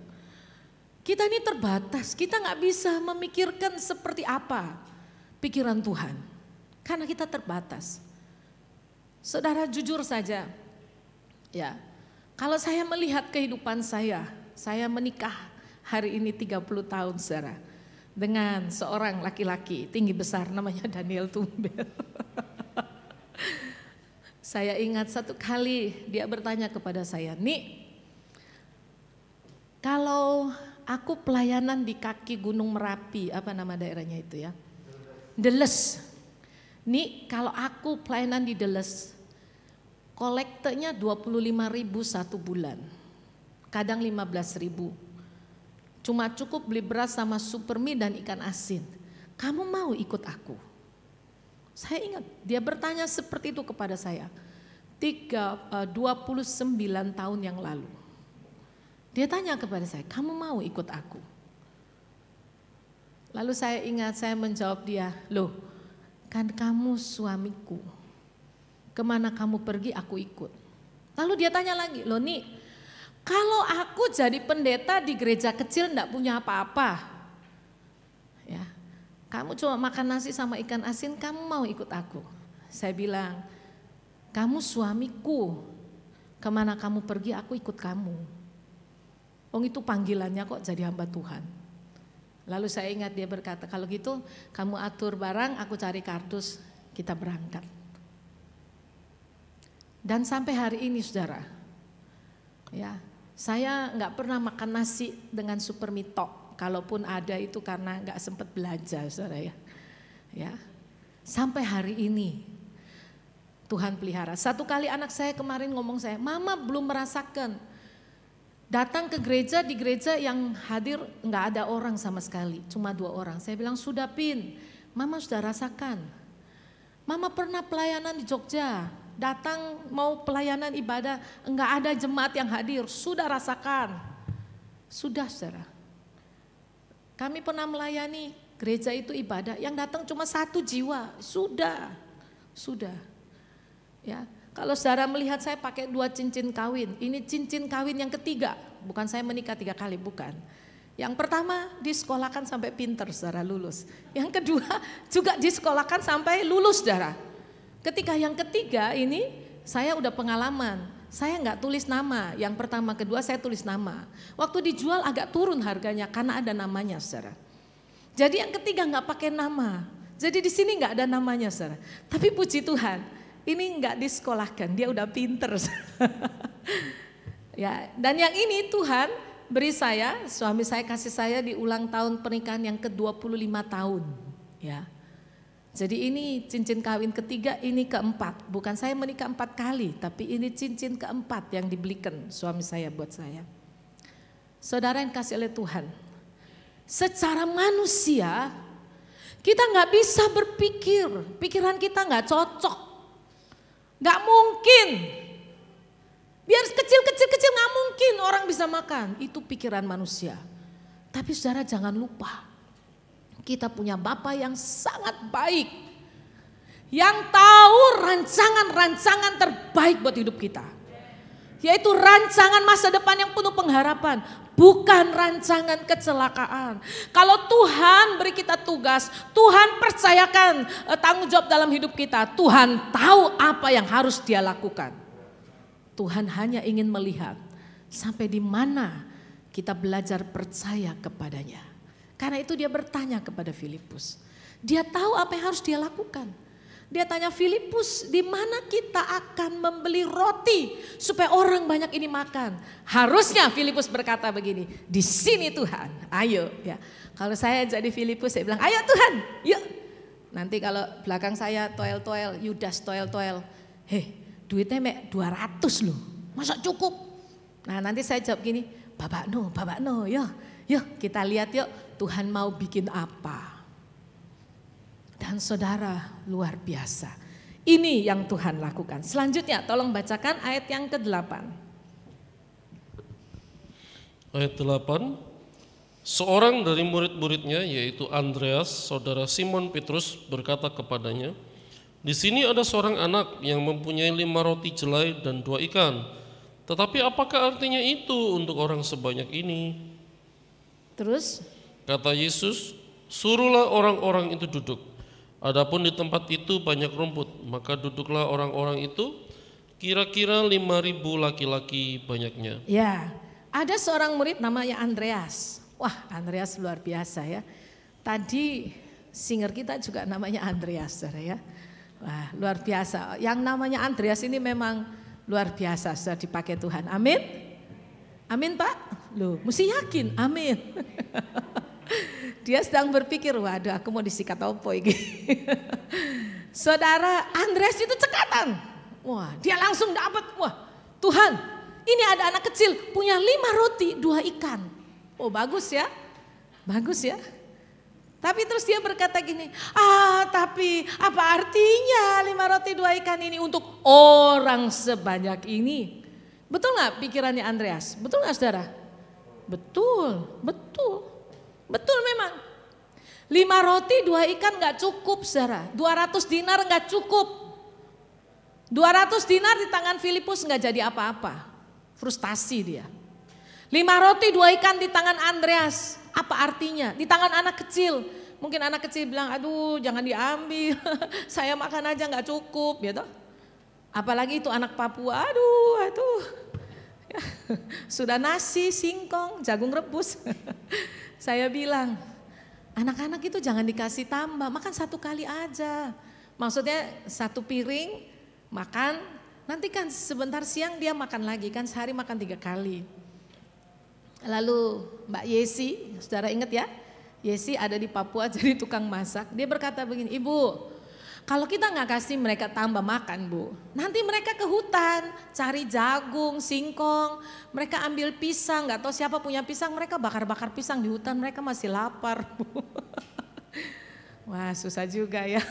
Kita ini terbatas, kita gak bisa memikirkan seperti apa pikiran Tuhan. Karena kita terbatas. Saudara jujur saja, ya. Kalau saya melihat kehidupan saya menikah hari ini 30 tahun saudara. Dengan seorang laki-laki tinggi besar namanya Daniel Tumbel. Saya ingat satu kali dia bertanya kepada saya, Nik, kalau aku pelayanan di kaki Gunung Merapi, apa nama daerahnya itu ya? Deles. Nik, kalau aku pelayanan di Deles, kolektenya 25.000 satu bulan, kadang 15.000. Cuma cukup beli beras sama supermie dan ikan asin. Kamu mau ikut aku? Saya ingat dia bertanya seperti itu kepada saya 29 tahun yang lalu. Dia tanya kepada saya, kamu mau ikut aku? Lalu saya ingat saya menjawab dia, loh kan kamu suamiku. Kemana kamu pergi aku ikut. Lalu dia tanya lagi, loh Nik, kalau aku jadi pendeta di gereja kecil enggak punya apa-apa. Ya, kamu cuma makan nasi sama ikan asin, kamu mau ikut aku? Saya bilang, kamu suamiku, kemana kamu pergi aku ikut kamu. Itu panggilannya kok jadi hamba Tuhan. Lalu saya ingat dia berkata, kalau gitu kamu atur barang, aku cari kardus, kita berangkat. Dan sampai hari ini saudara, ya, saya nggak pernah makan nasi dengan super mie tok. Kalaupun ada itu karena nggak sempat belanja saudara ya. Ya, sampai hari ini Tuhan pelihara. Satu kali anak saya kemarin ngomong saya, mama belum merasakan datang ke gereja, di gereja yang hadir nggak ada orang sama sekali, cuma 2 orang. Saya bilang sudah Pin, mama sudah rasakan. Mama pernah pelayanan di Jogja, datang mau pelayanan ibadah, enggak ada jemaat yang hadir, sudah rasakan. Sudah saudara. Kami pernah melayani gereja itu ibadah, yang datang cuma 1 jiwa, sudah. Ya, kalau saudara melihat saya pakai 2 cincin kawin, ini cincin kawin yang ketiga, bukan saya menikah 3 kali, bukan. Yang pertama disekolahkan sampai pinter saudara, lulus. Yang kedua juga disekolahkan sampai lulus saudara. Ketika yang ketiga ini saya udah pengalaman, saya nggak tulis nama. Yang pertama, kedua saya tulis nama. Waktu dijual agak turun harganya karena ada namanya saudara. Jadi yang ketiga nggak pakai nama. Jadi di sini nggak ada namanya saudara. Tapi puji Tuhan, ini nggak disekolahkan, dia udah pinter. Ya, dan yang ini Tuhan beri saya, suami saya kasih saya di ulang tahun pernikahan yang ke-25 tahun. Ya. Jadi ini cincin kawin ketiga, ini keempat. Bukan saya menikah 4 kali, tapi ini cincin keempat yang dibelikan suami saya buat saya. Saudara yang kasih oleh Tuhan, secara manusia kita nggak bisa berpikir, pikiran kita nggak cocok, nggak mungkin. Biar kecil-kecil nggak mungkin orang bisa makan, itu pikiran manusia. Tapi saudara jangan lupa, kita punya Bapa yang sangat baik, yang tahu rancangan-rancangan terbaik buat hidup kita. Yaitu rancangan masa depan yang penuh pengharapan, bukan rancangan kecelakaan. Kalau Tuhan beri kita tugas, Tuhan percayakan tanggung jawab dalam hidup kita, Tuhan tahu apa yang harus Dia lakukan. Tuhan hanya ingin melihat sampai di mana kita belajar percaya kepadanya. Karena itu dia bertanya kepada Filipus. Dia tahu apa yang harus dia lakukan. Dia tanya Filipus, di mana kita akan membeli roti supaya orang banyak ini makan. Harusnya Filipus berkata begini, di sini Tuhan, ayo. Ya. Kalau saya jadi Filipus, saya bilang, ayo Tuhan, yuk. Nanti kalau belakang saya toel-toel, Yudas toel-toel, duitnya mek 200 loh, masa cukup? Nah nanti saya jawab gini, Bapak no, yuk kita lihat yuk Tuhan mau bikin apa. Dan saudara luar biasa, ini yang Tuhan lakukan. Selanjutnya tolong bacakan ayat yang ke-8. Ayat 8, seorang dari murid-muridnya yaitu Andreas, saudara Simon Petrus berkata kepadanya, di sini ada seorang anak yang mempunyai 5 roti jelai dan 2 ikan. Tetapi apakah artinya itu untuk orang sebanyak ini? Terus? Kata Yesus, suruhlah orang-orang itu duduk. Adapun di tempat itu banyak rumput, maka duduklah orang-orang itu, kira-kira 5.000 laki-laki banyaknya. Ya, ada seorang murid namanya Andreas. Wah, Andreas luar biasa ya. Tadi singer kita juga namanya Andreas ya. Wah, luar biasa. Yang namanya Andreas ini memang luar biasa, sudah dipakai Tuhan. Amin. Amin Pak. Loh, mesti yakin. Amin. Dia sedang berpikir, waduh aku mau disikat opo ini. Saudara, Andreas itu cekatan. Wah, dia langsung dapat. Wah, Tuhan, ini ada anak kecil punya 5 roti 2 ikan. Oh, bagus ya. Bagus ya. Tapi terus dia berkata gini, tapi apa artinya 5 roti 2 ikan ini untuk orang sebanyak ini? Betul gak pikirannya Andreas? Betul gak saudara? Betul. Betul memang. 5 roti 2 ikan gak cukup saudara. 200 dinar gak cukup. 200 dinar di tangan Filipus gak jadi apa-apa. Frustasi dia. 5 roti 2 ikan di tangan Andreas. Apa artinya? Di tangan anak kecil. Mungkin anak kecil bilang, aduh jangan diambil. Saya makan aja gak cukup. Ya toh? Apalagi itu anak Papua, aduh. Ya, sudah nasi, singkong, jagung rebus. Saya bilang, anak-anak itu jangan dikasih tambah, makan satu kali aja. Maksudnya satu piring makan, nanti kan sebentar siang dia makan lagi, kan sehari makan 3 kali. Lalu Mbak Yesi, saudara ingat ya, Yesi ada di Papua jadi tukang masak. Dia berkata begini, Ibu, kalau kita nggak kasih mereka tambah makan Bu, nanti mereka ke hutan cari jagung, singkong, mereka ambil pisang, nggak tahu siapa punya pisang, mereka bakar-bakar pisang di hutan, mereka masih lapar Bu. Wah susah juga ya.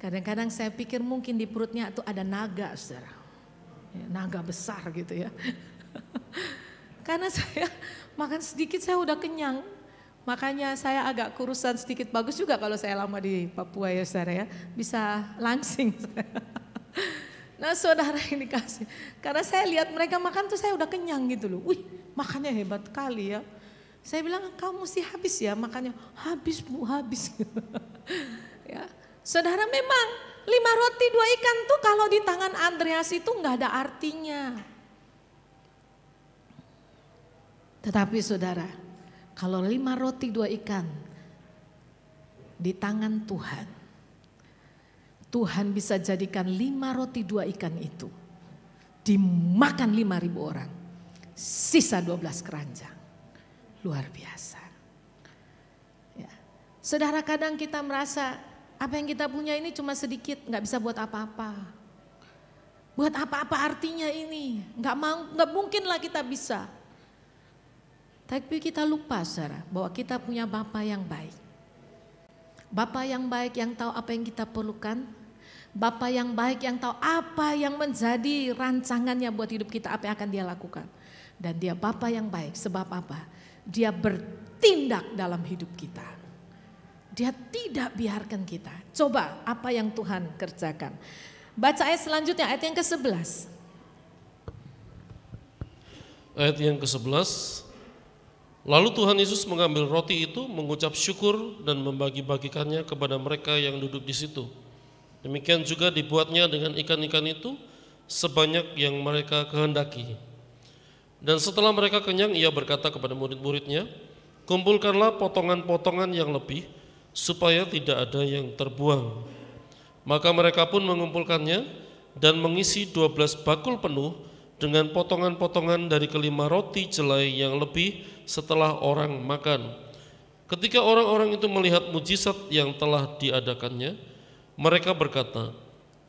Kadang-kadang saya pikir mungkin di perutnya itu ada naga, saudara, ya, naga besar gitu ya. Karena saya makan sedikit saya udah kenyang. Makanya saya agak kurusan sedikit, bagus juga kalau saya lama di Papua ya saudara ya, bisa langsing. Nah saudara ini kasih, karena saya lihat mereka makan tuh saya udah kenyang gitu loh. Wih makannya hebat kali ya. Saya bilang kamu mesti habis ya makannya, habis Bu habis. Ya, saudara memang 5 roti 2 ikan tuh kalau di tangan Andreas itu nggak ada artinya. Tetapi saudara, kalau 5 roti 2 ikan di tangan Tuhan, Tuhan bisa jadikan 5 roti 2 ikan itu dimakan 5.000 orang, sisa 12 keranjang. Luar biasa. Ya. Saudara kadang kita merasa apa yang kita punya ini cuma sedikit, nggak bisa buat apa-apa. Buat apa-apa artinya ini? Nggak mungkin lah kita bisa. Tapi kita lupa saudara bahwa kita punya Bapa yang baik. Bapa yang baik yang tahu apa yang kita perlukan. Bapa yang baik yang tahu apa yang menjadi rancangannya buat hidup kita, apa yang akan dia lakukan. Dan dia Bapa yang baik sebab apa? Dia bertindak dalam hidup kita. Dia tidak biarkan kita. Coba apa yang Tuhan kerjakan. Baca ayat selanjutnya, ayat yang ke-11. Ayat yang ke-11. Lalu Tuhan Yesus mengambil roti itu, mengucap syukur dan membagi-bagikannya kepada mereka yang duduk di situ. Demikian juga dibuatnya dengan ikan-ikan itu sebanyak yang mereka kehendaki. Dan setelah mereka kenyang, ia berkata kepada murid-muridnya, kumpulkanlah potongan-potongan yang lebih, supaya tidak ada yang terbuang. Maka mereka pun mengumpulkannya dan mengisi 12 bakul penuh dengan potongan-potongan dari kelima roti jelai yang lebih setelah orang makan. Ketika orang-orang itu melihat mujizat yang telah diadakannya, mereka berkata,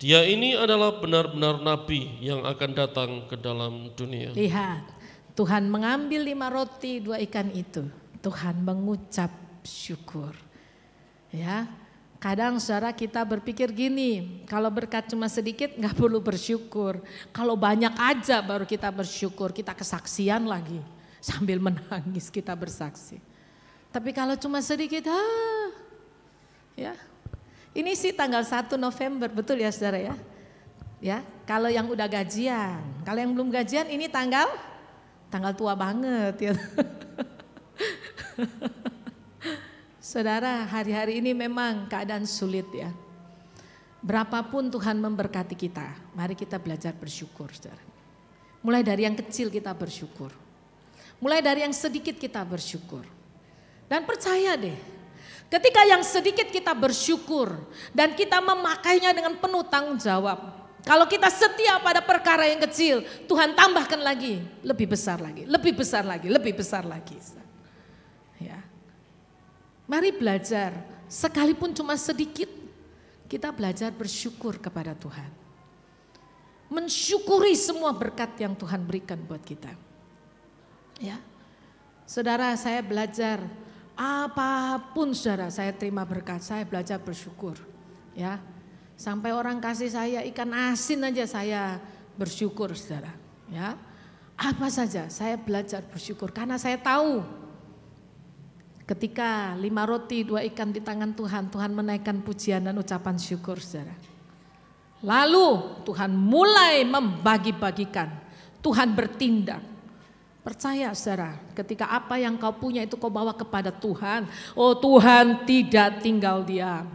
dia ini adalah benar-benar nabi yang akan datang ke dalam dunia. Lihat, Tuhan mengambil 5 roti 2 ikan itu. Tuhan mengucap syukur. Ya, kadang saudara kita berpikir gini, kalau berkat cuma sedikit nggak perlu bersyukur. Kalau banyak aja baru kita bersyukur, kita kesaksian lagi. Sambil menangis kita bersaksi. Tapi kalau cuma sedikit, ya. Ini sih tanggal 1 November, betul ya saudara ya? Ya, kalau yang udah gajian, kalau yang belum gajian ini tanggal tua banget ya. Saudara, hari-hari ini memang keadaan sulit ya. Berapapun Tuhan memberkati kita, mari kita belajar bersyukur saudara. Mulai dari yang kecil kita bersyukur. Mulai dari yang sedikit kita bersyukur. Dan percaya deh, ketika yang sedikit kita bersyukur dan kita memakainya dengan penuh tanggung jawab. Kalau kita setia pada perkara yang kecil, Tuhan tambahkan lagi, lebih besar lagi, lebih besar lagi, lebih besar lagi. Ya. Mari belajar, sekalipun cuma sedikit, kita belajar bersyukur kepada Tuhan. Mensyukuri semua berkat yang Tuhan berikan buat kita. Ya, saudara, saya belajar apapun saudara, saya terima berkat, saya belajar bersyukur. Ya, sampai orang kasih saya ikan asin aja saya bersyukur saudara. Ya, apa saja saya belajar bersyukur karena saya tahu ketika 5 roti 2 ikan di tangan Tuhan, Tuhan menaikkan pujian dan ucapan syukur saudara. Lalu Tuhan mulai membagi-bagikan, Tuhan bertindak. Percaya saudara, ketika apa yang kau punya itu kau bawa kepada Tuhan, oh Tuhan tidak tinggal diam.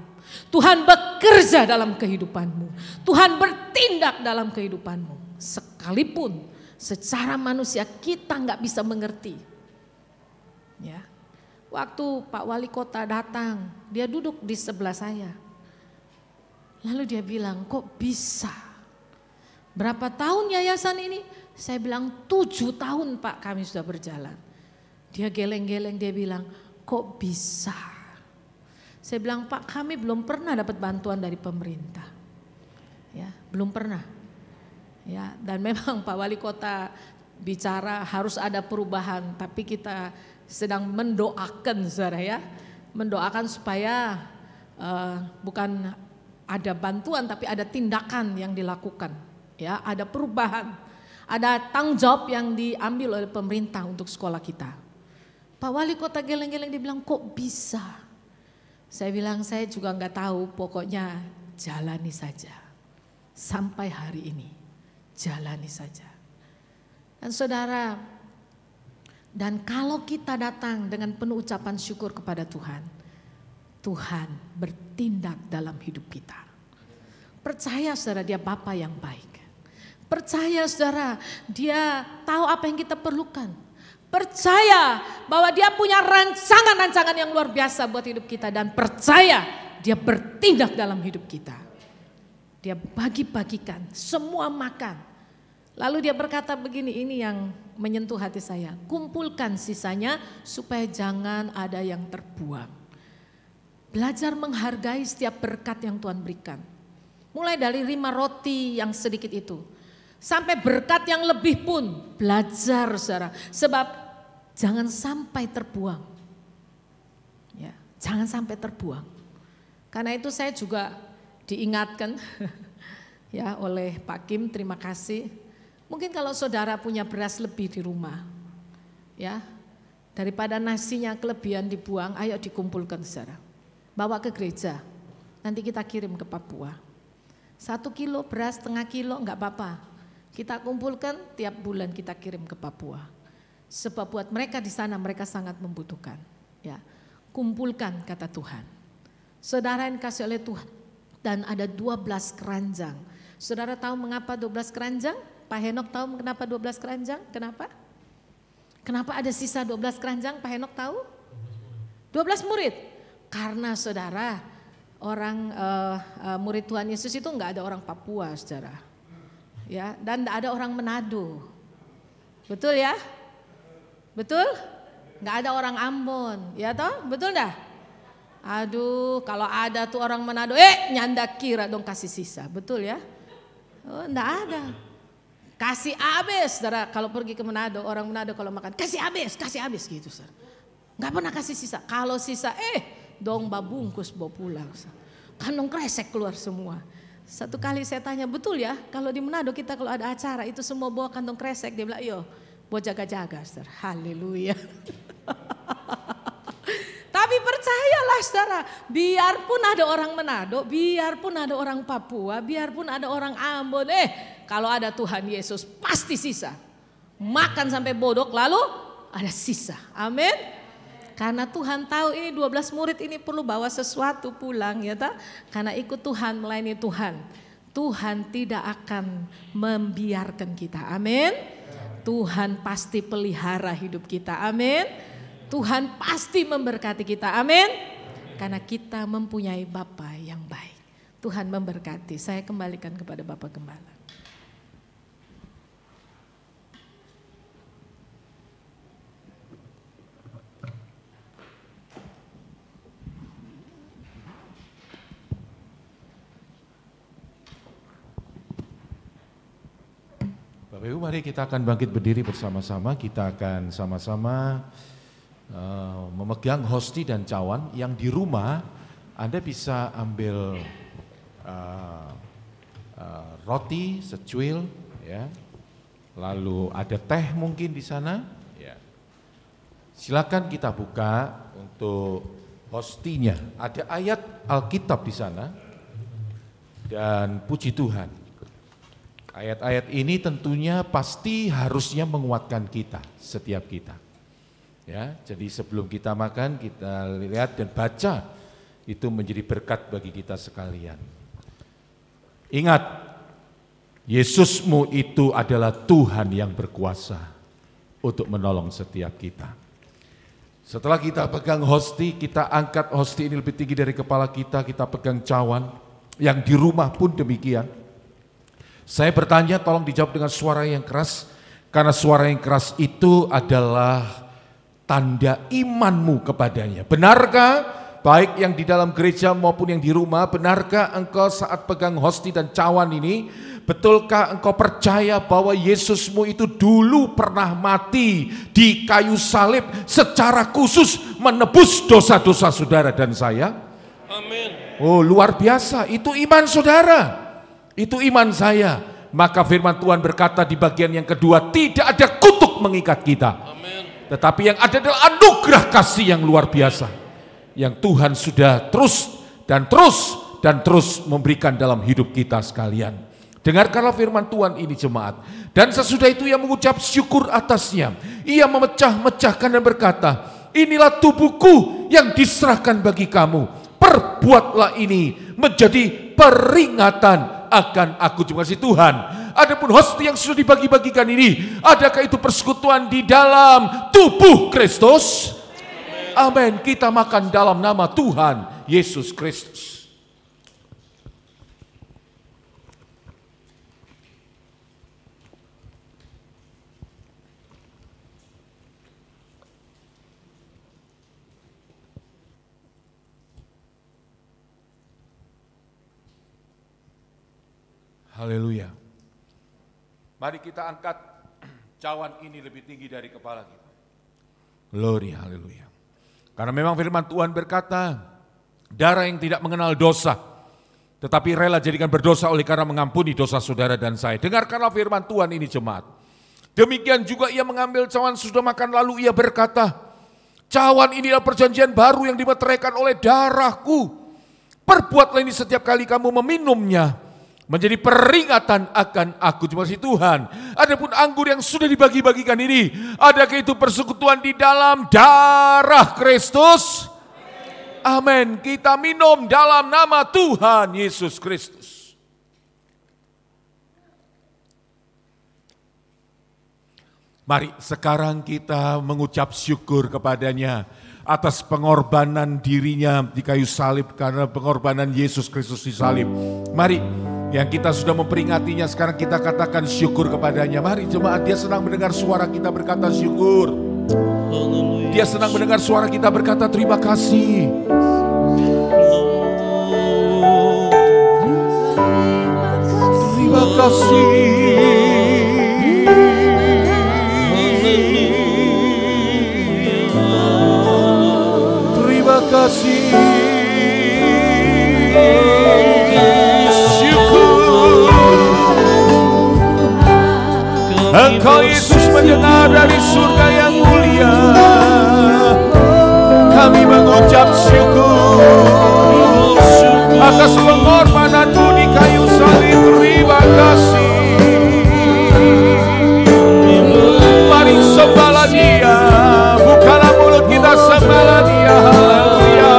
Tuhan bekerja dalam kehidupanmu. Tuhan bertindak dalam kehidupanmu. Sekalipun secara manusia kita nggak bisa mengerti. Ya, waktu Pak Wali Kota datang, dia duduk di sebelah saya. Lalu dia bilang, kok bisa? Berapa tahun yayasan ini? Saya bilang 7 tahun Pak kami sudah berjalan. Dia geleng-geleng, dia bilang, kok bisa? Saya bilang, Pak kami belum pernah dapat bantuan dari pemerintah. Ya, belum pernah. Ya, dan memang Pak Wali Kota bicara harus ada perubahan, tapi kita sedang mendoakan saudara ya. Mendoakan supaya bukan ada bantuan tapi ada tindakan yang dilakukan. Ya, ada perubahan, ada tanggung jawab yang diambil oleh pemerintah untuk sekolah kita. Pak Wali Kota geleng-geleng dibilang kok bisa? Saya bilang saya juga nggak tahu, pokoknya jalani saja. Sampai hari ini jalani saja. Dan saudara, dan kalau kita datang dengan penuh ucapan syukur kepada Tuhan, Tuhan bertindak dalam hidup kita. Percaya saudara, dia Bapa yang baik. Percaya saudara, dia tahu apa yang kita perlukan. Percaya bahwa dia punya rancangan-rancangan yang luar biasa buat hidup kita. Dan percaya dia bertindak dalam hidup kita. Dia bagi-bagikan, semua makan. Lalu dia berkata begini, ini yang menyentuh hati saya. Kumpulkan sisanya supaya jangan ada yang terbuang. Belajar menghargai setiap berkat yang Tuhan berikan. Mulai dari 5 roti yang sedikit itu. Sampai berkat yang lebih pun belajar saudara. Sebab jangan sampai terbuang. Ya, jangan sampai terbuang. Karena itu saya juga diingatkan ya oleh Pak Kim, terima kasih. Mungkin kalau saudara punya beras lebih di rumah. Ya, daripada nasinya kelebihan dibuang, ayo dikumpulkan saudara. Bawa ke gereja. Nanti kita kirim ke Papua. 1 kilo beras, setengah kilo enggak apa-apa. Kita kumpulkan tiap bulan kita kirim ke Papua. Sebab buat mereka di sana mereka sangat membutuhkan. Ya, kumpulkan kata Tuhan. Saudara yang kasih oleh Tuhan. Dan ada 12 keranjang. Saudara tahu mengapa 12 keranjang? Pak Henok tahu kenapa 12 keranjang? Kenapa? Kenapa ada sisa 12 keranjang? Pak Henok tahu? 12 murid. Karena saudara, orang murid Tuhan Yesus itu enggak ada orang Papua saudara. Ya, dan enggak ada orang Manado. Betul ya? Betul? Enggak ada orang Ambon, ya toh? Betul dah? Aduh, kalau ada tuh orang Manado, nyanda kira dong kasih sisa, betul ya? Oh, enggak ada. Kasih habis, saudara. Kalau pergi ke Manado, orang Manado kalau makan kasih habis gitu, saudara. Enggak pernah kasih sisa. Kalau sisa, dong babungkus bawa pulang. Kantong kresek keluar semua. Satu kali saya tanya, betul ya? Kalau di Manado kita kalau ada acara itu semua bawa kantong kresek. Dia bilang, yo, buat jaga-jaga, saudara. Haleluya. Tapi percayalah saudara, biarpun ada orang Manado, biarpun ada orang Papua, biarpun ada orang Ambon, kalau ada Tuhan Yesus pasti sisa. Makan sampai bodok lalu ada sisa. Amin. Karena Tuhan tahu ini 12 murid ini perlu bawa sesuatu pulang ya tak? Karena ikut Tuhan, melayani Tuhan. Tuhan tidak akan membiarkan kita. Amin. Tuhan pasti pelihara hidup kita. Amin. Tuhan pasti memberkati kita. Amin. Karena kita mempunyai Bapa yang baik. Tuhan memberkati. Saya kembalikan kepada Bapak Gembala. Bapak Ibu, mari kita akan bangkit berdiri bersama-sama. Kita akan sama-sama memegang hosti dan cawan. Yang di rumah Anda bisa ambil roti secuil, ya. Lalu ada teh mungkin di sana. Ya. Silakan kita buka untuk hostinya. Ada ayat Alkitab di sana. Dan puji Tuhan. Ayat-ayat ini tentunya pasti harusnya menguatkan kita, setiap kita. Ya, jadi sebelum kita makan kita lihat dan baca itu menjadi berkat bagi kita sekalian. Ingat, Yesusmu itu adalah Tuhan yang berkuasa untuk menolong setiap kita. Setelah kita pegang hosti, kita angkat hosti ini lebih tinggi dari kepala kita pegang cawan. Yang di rumah pun demikian. Saya bertanya, tolong dijawab dengan suara yang keras, karena suara yang keras itu adalah tanda imanmu kepadanya. Benarkah, baik yang di dalam gereja maupun yang di rumah, benarkah engkau saat pegang hosti dan cawan ini, betulkah engkau percaya bahwa Yesusmu itu dulu pernah mati di kayu salib secara khusus menebus dosa-dosa saudara dan saya? Amin. Oh, luar biasa, itu iman saudara, itu iman saya. Maka firman Tuhan berkata di bagian yang kedua, tidak ada kutuk mengikat kita. Amin. Tetapi yang ada adalah anugerah kasih yang luar biasa, yang Tuhan sudah terus memberikan dalam hidup kita sekalian. Dengarkanlah firman Tuhan ini jemaat. Dan sesudah itu ia mengucap syukur atasnya. Ia memecah-mecahkan dan berkata, inilah tubuhku yang diserahkan bagi kamu. Perbuatlah ini menjadi peringatan akan aku. Terima kasih Tuhan. Adapun hosti yang sudah dibagi-bagikan ini, adakah itu persekutuan di dalam tubuh Kristus? Amin. Kita makan dalam nama Tuhan Yesus Kristus. Haleluya. Mari kita angkat cawan ini lebih tinggi dari kepala kita. Glory, haleluya. Karena memang firman Tuhan berkata, darah yang tidak mengenal dosa, tetapi rela jadikan berdosa oleh karena mengampuni dosa saudara dan saya. Dengarkanlah firman Tuhan ini jemaat. Demikian juga ia mengambil cawan sudah makan lalu ia berkata, cawan inilah perjanjian baru yang dimeteraikan oleh darahku. Perbuatlah ini setiap kali kamu meminumnya, menjadi peringatan akan aku. Terima kasih Tuhan. Adapun anggur yang sudah dibagi-bagikan ini, adakah itu persekutuan di dalam darah Kristus? Amin. Kita minum dalam nama Tuhan Yesus Kristus. Mari sekarang kita mengucap syukur kepadanya atas pengorbanan dirinya di kayu salib, karena pengorbanan Yesus Kristus di salib. Mari, yang kita sudah memperingatinya, sekarang kita katakan syukur kepadanya. Mari jemaat, dia senang mendengar suara kita berkata syukur. Dia senang mendengar suara kita berkata terima kasih. Terima kasih. Terima kasih. Engkau Yesus mendengar dari surga yang mulia. Kami mengucap syukur atas pengorbananmu di kayu salib. Terima kasih. Mari sembahlah Dia, bukalah mulut kita, sembahlah Dia. Haleluya.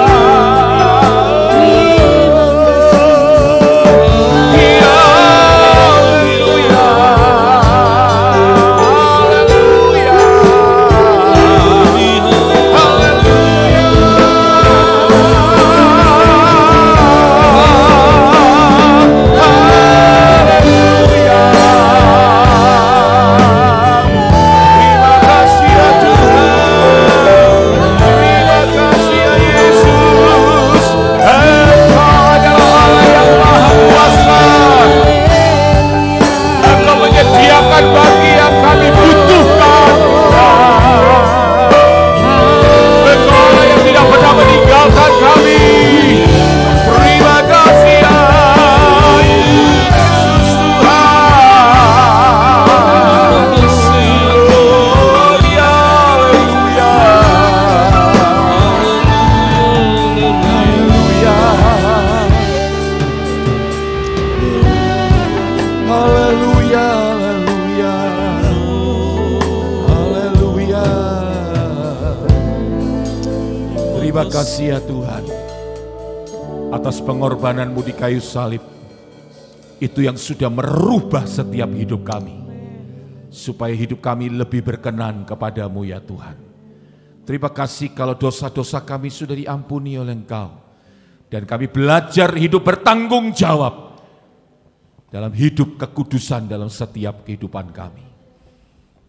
Terima kasih ya Tuhan. atas pengorbananmu di kayu salib. Itu yang sudah merubah setiap hidup kami. Supaya hidup kami lebih berkenan kepadamu ya Tuhan. Terima kasih kalau dosa-dosa kami sudah diampuni oleh Engkau. Dan kami belajar hidup bertanggung jawab dalam hidup kekudusan dalam setiap kehidupan kami.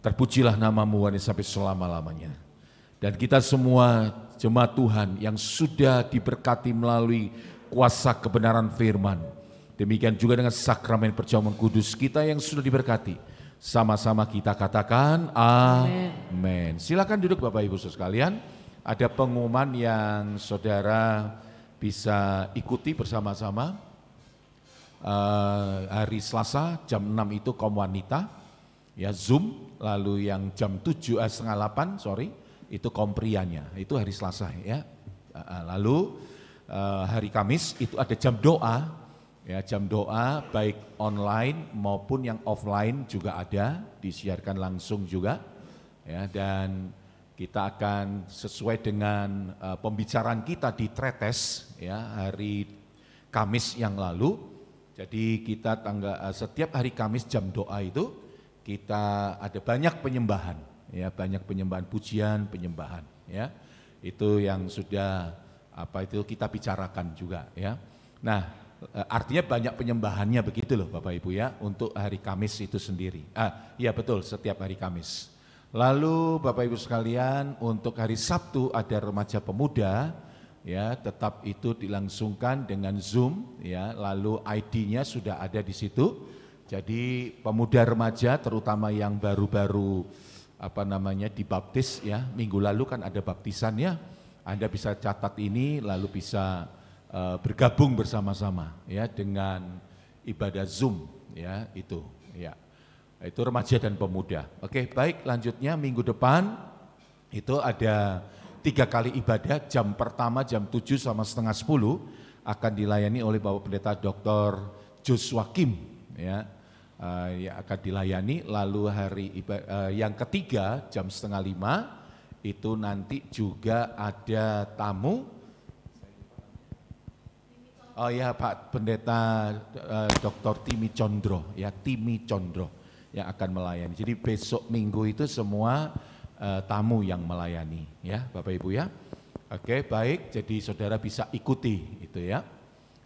Terpujilah namamu sampai selama-lamanya. Dan kita semua jemaat Tuhan yang sudah diberkati melalui kuasa kebenaran firman. Demikian juga dengan sakramen perjamuan kudus kita yang sudah diberkati. Sama-sama kita katakan amin. Silakan duduk Bapak Ibu sekalian. Ada pengumuman yang saudara bisa ikuti bersama-sama. Hari Selasa jam 6 itu kaum wanita, ya Zoom. Lalu yang jam 7:30 itu kaum prianya. Itu hari Selasa ya. Lalu hari Kamis itu ada jam doa. Ya, jam doa baik online maupun yang offline juga ada, disiarkan langsung juga. Ya, dan kita akan sesuai dengan pembicaraan kita di Tretes ya, hari Kamis yang lalu. Jadi kita setiap hari Kamis jam doa itu kita ada banyak penyembahan, ya, banyak penyembahan pujian, penyembahan, ya. Itu yang sudah kita bicarakan juga, ya. Nah, artinya banyak penyembahannya begitu loh Bapak Ibu ya, untuk hari Kamis itu sendiri. Iya betul, setiap hari Kamis. Lalu Bapak Ibu sekalian, untuk hari Sabtu ada remaja pemuda, ya, tetap itu dilangsungkan dengan Zoom, ya. Lalu ID-nya sudah ada di situ. Jadi pemuda remaja terutama yang baru-baru dibaptis ya, minggu lalu kan ada baptisannya. Anda bisa catat ini lalu bisa bergabung bersama-sama ya dengan ibadah Zoom ya itu ya. Itu remaja dan pemuda. Oke, baik, lanjutnya minggu depan itu ada 3 kali ibadah. Jam pertama jam 7 sama setengah 10 akan dilayani oleh Bapak Pendeta Dr. Joshua Kim ya. Yang akan dilayani. Lalu hari yang ketiga jam 4:30 itu nanti juga ada tamu. Oh ya, Pak Pendeta Dr. Timi Condro, ya Timi Condro yang akan melayani. Jadi besok minggu itu semua tamu yang melayani, ya Bapak Ibu ya. Oke, baik, jadi saudara bisa ikuti itu ya.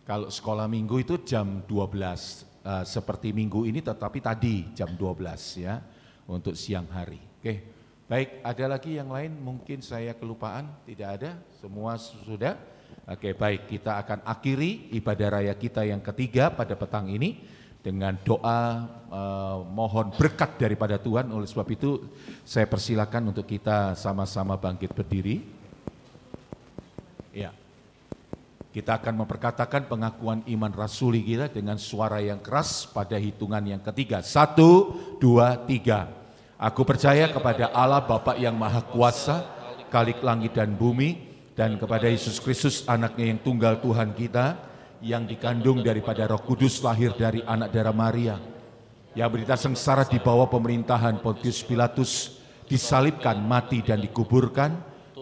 Kalau sekolah minggu itu jam 12, seperti minggu ini tetapi tadi jam 12 ya, untuk siang hari. Oke, baik, ada lagi yang lain mungkin saya kelupaan? Tidak ada, semua sudah? Oke, baik, kita akan akhiri ibadah raya kita yang ketiga pada petang ini dengan doa mohon berkat daripada Tuhan. Oleh sebab itu saya persilakan untuk kita sama-sama bangkit berdiri. Ya, kita akan memperkatakan pengakuan iman rasuli kita dengan suara yang keras pada hitungan yang ketiga. 1, 2, 3. Aku percaya kepada Allah Bapa yang Maha Kuasa, Khalik langit dan bumi, dan kepada Yesus Kristus anaknya yang tunggal Tuhan kita, yang dikandung daripada Roh Kudus, lahir dari anak darah Maria, yang berita sengsara di bawah pemerintahan Pontius Pilatus, disalibkan, mati dan dikuburkan,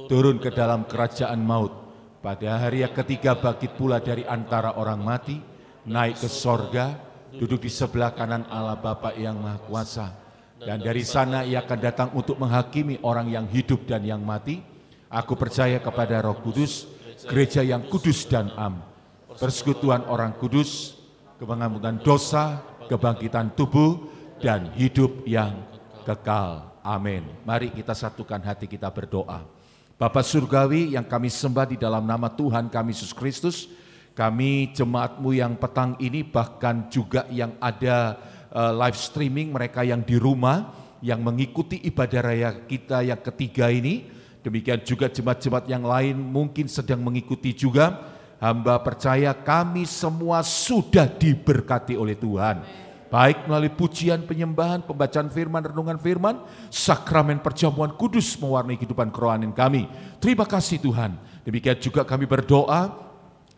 turun ke dalam kerajaan maut, pada hari yang ketiga bangkit pula dari antara orang mati, naik ke sorga, duduk di sebelah kanan Allah Bapa yang Maha Kuasa, dan dari sana ia akan datang untuk menghakimi orang yang hidup dan yang mati. Aku percaya kepada Roh Kudus, gereja yang kudus dan am, persekutuan orang kudus, pengampunan dosa, kebangkitan tubuh, dan hidup yang kekal. Amin. Mari kita satukan hati kita berdoa. Bapa Surgawi yang kami sembah di dalam nama Tuhan kami Yesus Kristus, kami jemaat-Mu yang petang ini, bahkan juga yang ada live streaming, mereka yang di rumah, yang mengikuti ibadah raya kita yang ketiga ini, demikian juga jemaat-jemaat yang lain mungkin sedang mengikuti juga. Hamba percaya kami semua sudah diberkati oleh Tuhan. Baik melalui pujian, penyembahan, pembacaan firman, renungan firman, sakramen perjamuan kudus mewarnai kehidupan kerohanian kami. Terima kasih Tuhan. Demikian juga kami berdoa,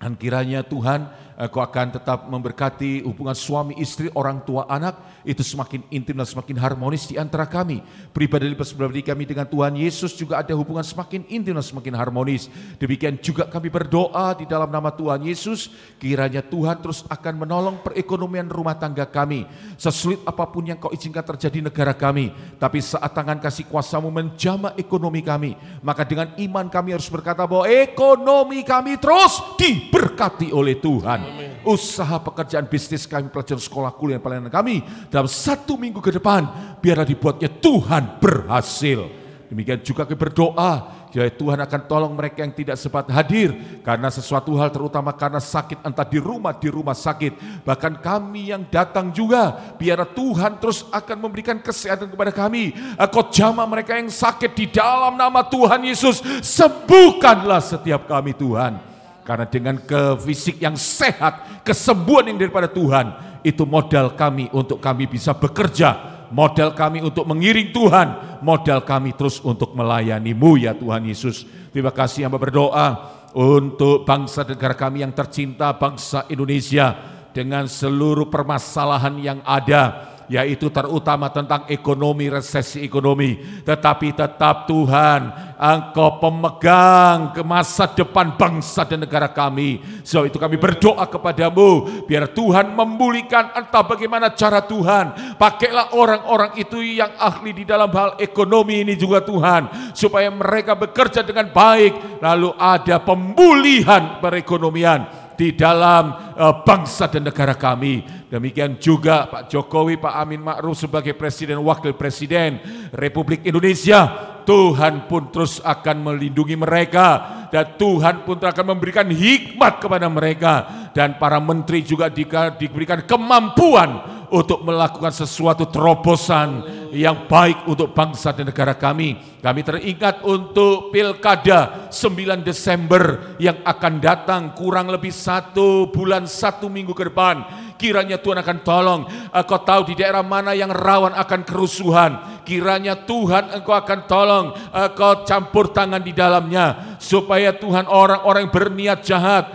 dan kiranya Tuhan Engkau akan tetap memberkati hubungan suami istri, orang tua anak, itu semakin intim dan semakin harmonis di antara kami. Pribadi kami dengan Tuhan Yesus juga ada hubungan semakin intim dan semakin harmonis. Demikian juga kami berdoa di dalam nama Tuhan Yesus, kiranya Tuhan terus akan menolong perekonomian rumah tangga kami. Sesulit apapun yang Kau izinkan terjadi di negara kami, tapi saat tangan kasih kuasa-Mu menjamah ekonomi kami, maka dengan iman kami harus berkata bahwa ekonomi kami terus diberkati oleh Tuhan. Usaha, pekerjaan, bisnis kami, pelajaran sekolah, kuliah, pelayanan kami dalam 1 minggu ke depan biarlah dibuatnya Tuhan berhasil. Demikian juga kami berdoa, ya Tuhan akan tolong mereka yang tidak sempat hadir karena sesuatu hal, terutama karena sakit, entah di rumah sakit. Bahkan kami yang datang juga, biar Tuhan terus akan memberikan kesehatan kepada kami. Kau jamah mereka yang sakit di dalam nama Tuhan Yesus. Sembuhkanlah setiap kami Tuhan. Karena dengan fisik yang sehat, kesembuhan yang daripada Tuhan, itu modal kami untuk kami bisa bekerja, modal kami untuk mengiring Tuhan, modal kami terus untuk melayani-Mu ya Tuhan Yesus. Terima kasih hamba berdoa untuk bangsa negara kami yang tercinta, bangsa Indonesia, dengan seluruh permasalahan yang ada, yaitu terutama tentang ekonomi, resesi ekonomi. Tetapi tetap Tuhan, Engkau pemegang ke masa depan bangsa dan negara kami. Sebab itu kami berdoa kepada-Mu, biar Tuhan memulihkan, entah bagaimana cara Tuhan. Pakailah orang-orang itu yang ahli di dalam hal ekonomi ini juga Tuhan, supaya mereka bekerja dengan baik, lalu ada pemulihan perekonomian di dalam bangsa dan negara kami. Demikian juga Pak Jokowi, Pak Amin Ma'ruf sebagai Presiden, Wakil Presiden Republik Indonesia. Tuhan pun terus akan melindungi mereka, dan Tuhan pun akan memberikan hikmat kepada mereka, dan para menteri juga diberikan kemampuan untuk melakukan sesuatu terobosan yang baik untuk bangsa dan negara kami. Kami teringat untuk Pilkada 9 Desember yang akan datang, kurang lebih 1 bulan 1 minggu ke depan. Kiranya Tuhan akan tolong. Engkau tahu di daerah mana yang rawan akan kerusuhan. Kiranya Tuhan Engkau akan tolong, Engkau campur tangan di dalamnya, supaya Tuhan orang-orang yang berniat jahat,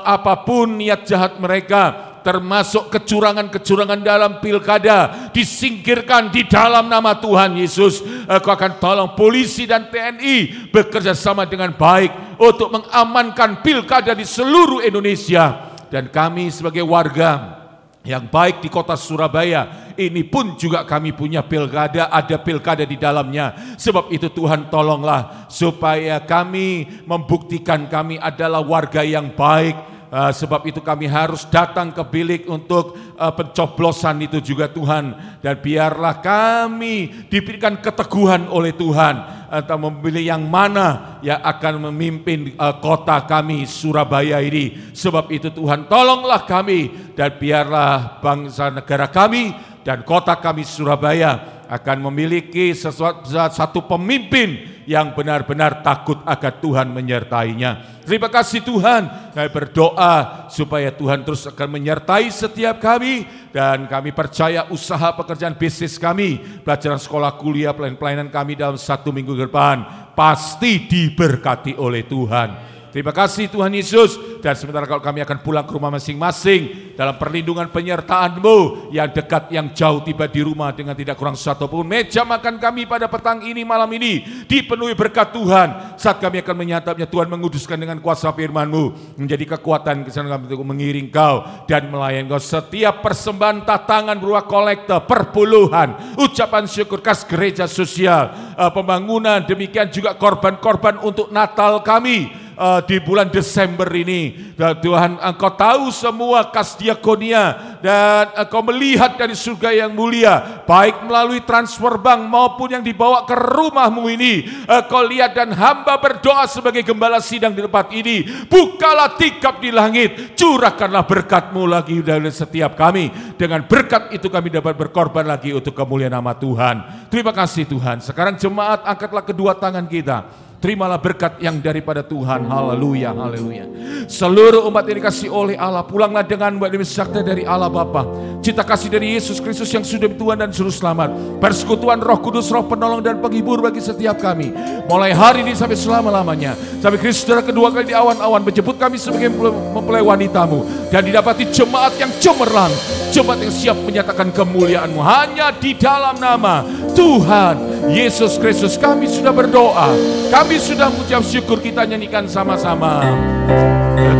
apapun niat jahat mereka, termasuk kecurangan-kecurangan dalam pilkada, disingkirkan di dalam nama Tuhan Yesus. Engkau akan tolong polisi dan TNI bekerja sama dengan baik untuk mengamankan pilkada di seluruh Indonesia. Dan kami sebagai warga yang baik di kota Surabaya ini pun juga kami punya pilkada, ada pilkada di dalamnya. Sebab itu Tuhan tolonglah supaya kami membuktikan kami adalah warga yang baik. Sebab itu kami harus datang ke bilik untuk pencoblosan itu juga Tuhan. Dan biarlah kami diberikan keteguhan oleh Tuhan, atau memilih yang mana yang akan memimpin kota kami Surabaya ini. Sebab itu Tuhan tolonglah kami, dan biarlah bangsa negara kami dan kota kami Surabaya akan memiliki satu pemimpin yang benar-benar takut akan Tuhan menyertainya. Terima kasih Tuhan, kami berdoa supaya Tuhan terus akan menyertai setiap kami, dan kami percaya usaha, pekerjaan, bisnis kami, pelajaran sekolah, kuliah, pelayanan kami dalam 1 minggu ke depan pasti diberkati oleh Tuhan. Terima kasih Tuhan Yesus. Dan sementara kalau kami akan pulang ke rumah masing-masing dalam perlindungan penyertaan-Mu, yang dekat yang jauh tiba di rumah dengan tidak kurang satupun. Meja makan kami pada petang ini, malam ini dipenuhi berkat Tuhan. Saat kami akan menyantapnya, Tuhan menguduskan dengan kuasa firman-Mu menjadi kekuatan kesana kami untuk mengiring Kau dan melayani Kau. Setiap persembahan tatangan berupa kolekte, perpuluhan, ucapan syukur, kas gereja sosial, pembangunan, demikian juga korban-korban untuk Natal kami di bulan Desember ini. Dan Tuhan, Engkau tahu semua kas diakonia, dan Engkau melihat dari surga yang mulia, baik melalui transfer bank maupun yang dibawa ke rumah-Mu ini. Engkau lihat, dan hamba berdoa sebagai gembala sidang di tempat ini, bukalah tingkap di langit, curahkanlah berkat-Mu lagi dari setiap kami. Dengan berkat itu kami dapat berkorban lagi untuk kemuliaan nama Tuhan. Terima kasih Tuhan. Sekarang jemaat, angkatlah kedua tangan kita, terimalah berkat yang daripada Tuhan. Haleluya, haleluya. Seluruh umat ini dikasih oleh Allah, pulanglah dengan sakti dari Allah Bapa, cinta kasih dari Yesus Kristus yang sudah Tuhan dan Juru Selamat, persekutuan Roh Kudus, Roh Penolong dan Penghibur bagi setiap kami, mulai hari ini sampai selama-lamanya, sampai Kristus secara kedua kali di awan-awan menjemput kami sebagai mempelai wanitamu, dan didapati jemaat yang cemerlang, jemaat yang siap menyatakan kemuliaan-Mu. Hanya di dalam nama Tuhan Yesus Kristus kami sudah berdoa, kami sudah mengucap syukur, kita nyanyikan sama-sama.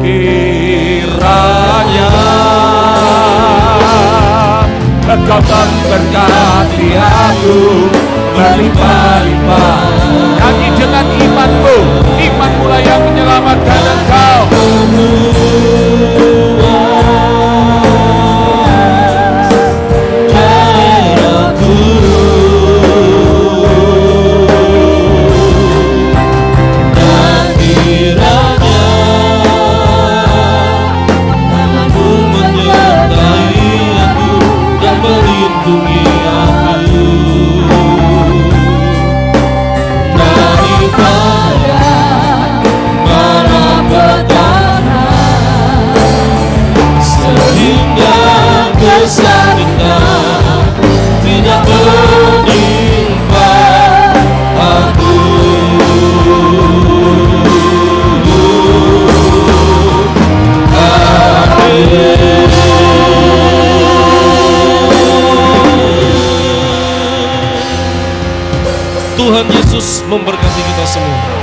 Kiranya Engkau memberkati aku berlimpah-limpah. Nyanyi dengan imanmu, imanmu lah yang menyelamatkan engkau. Tuhan Yesus memberkati kita semua.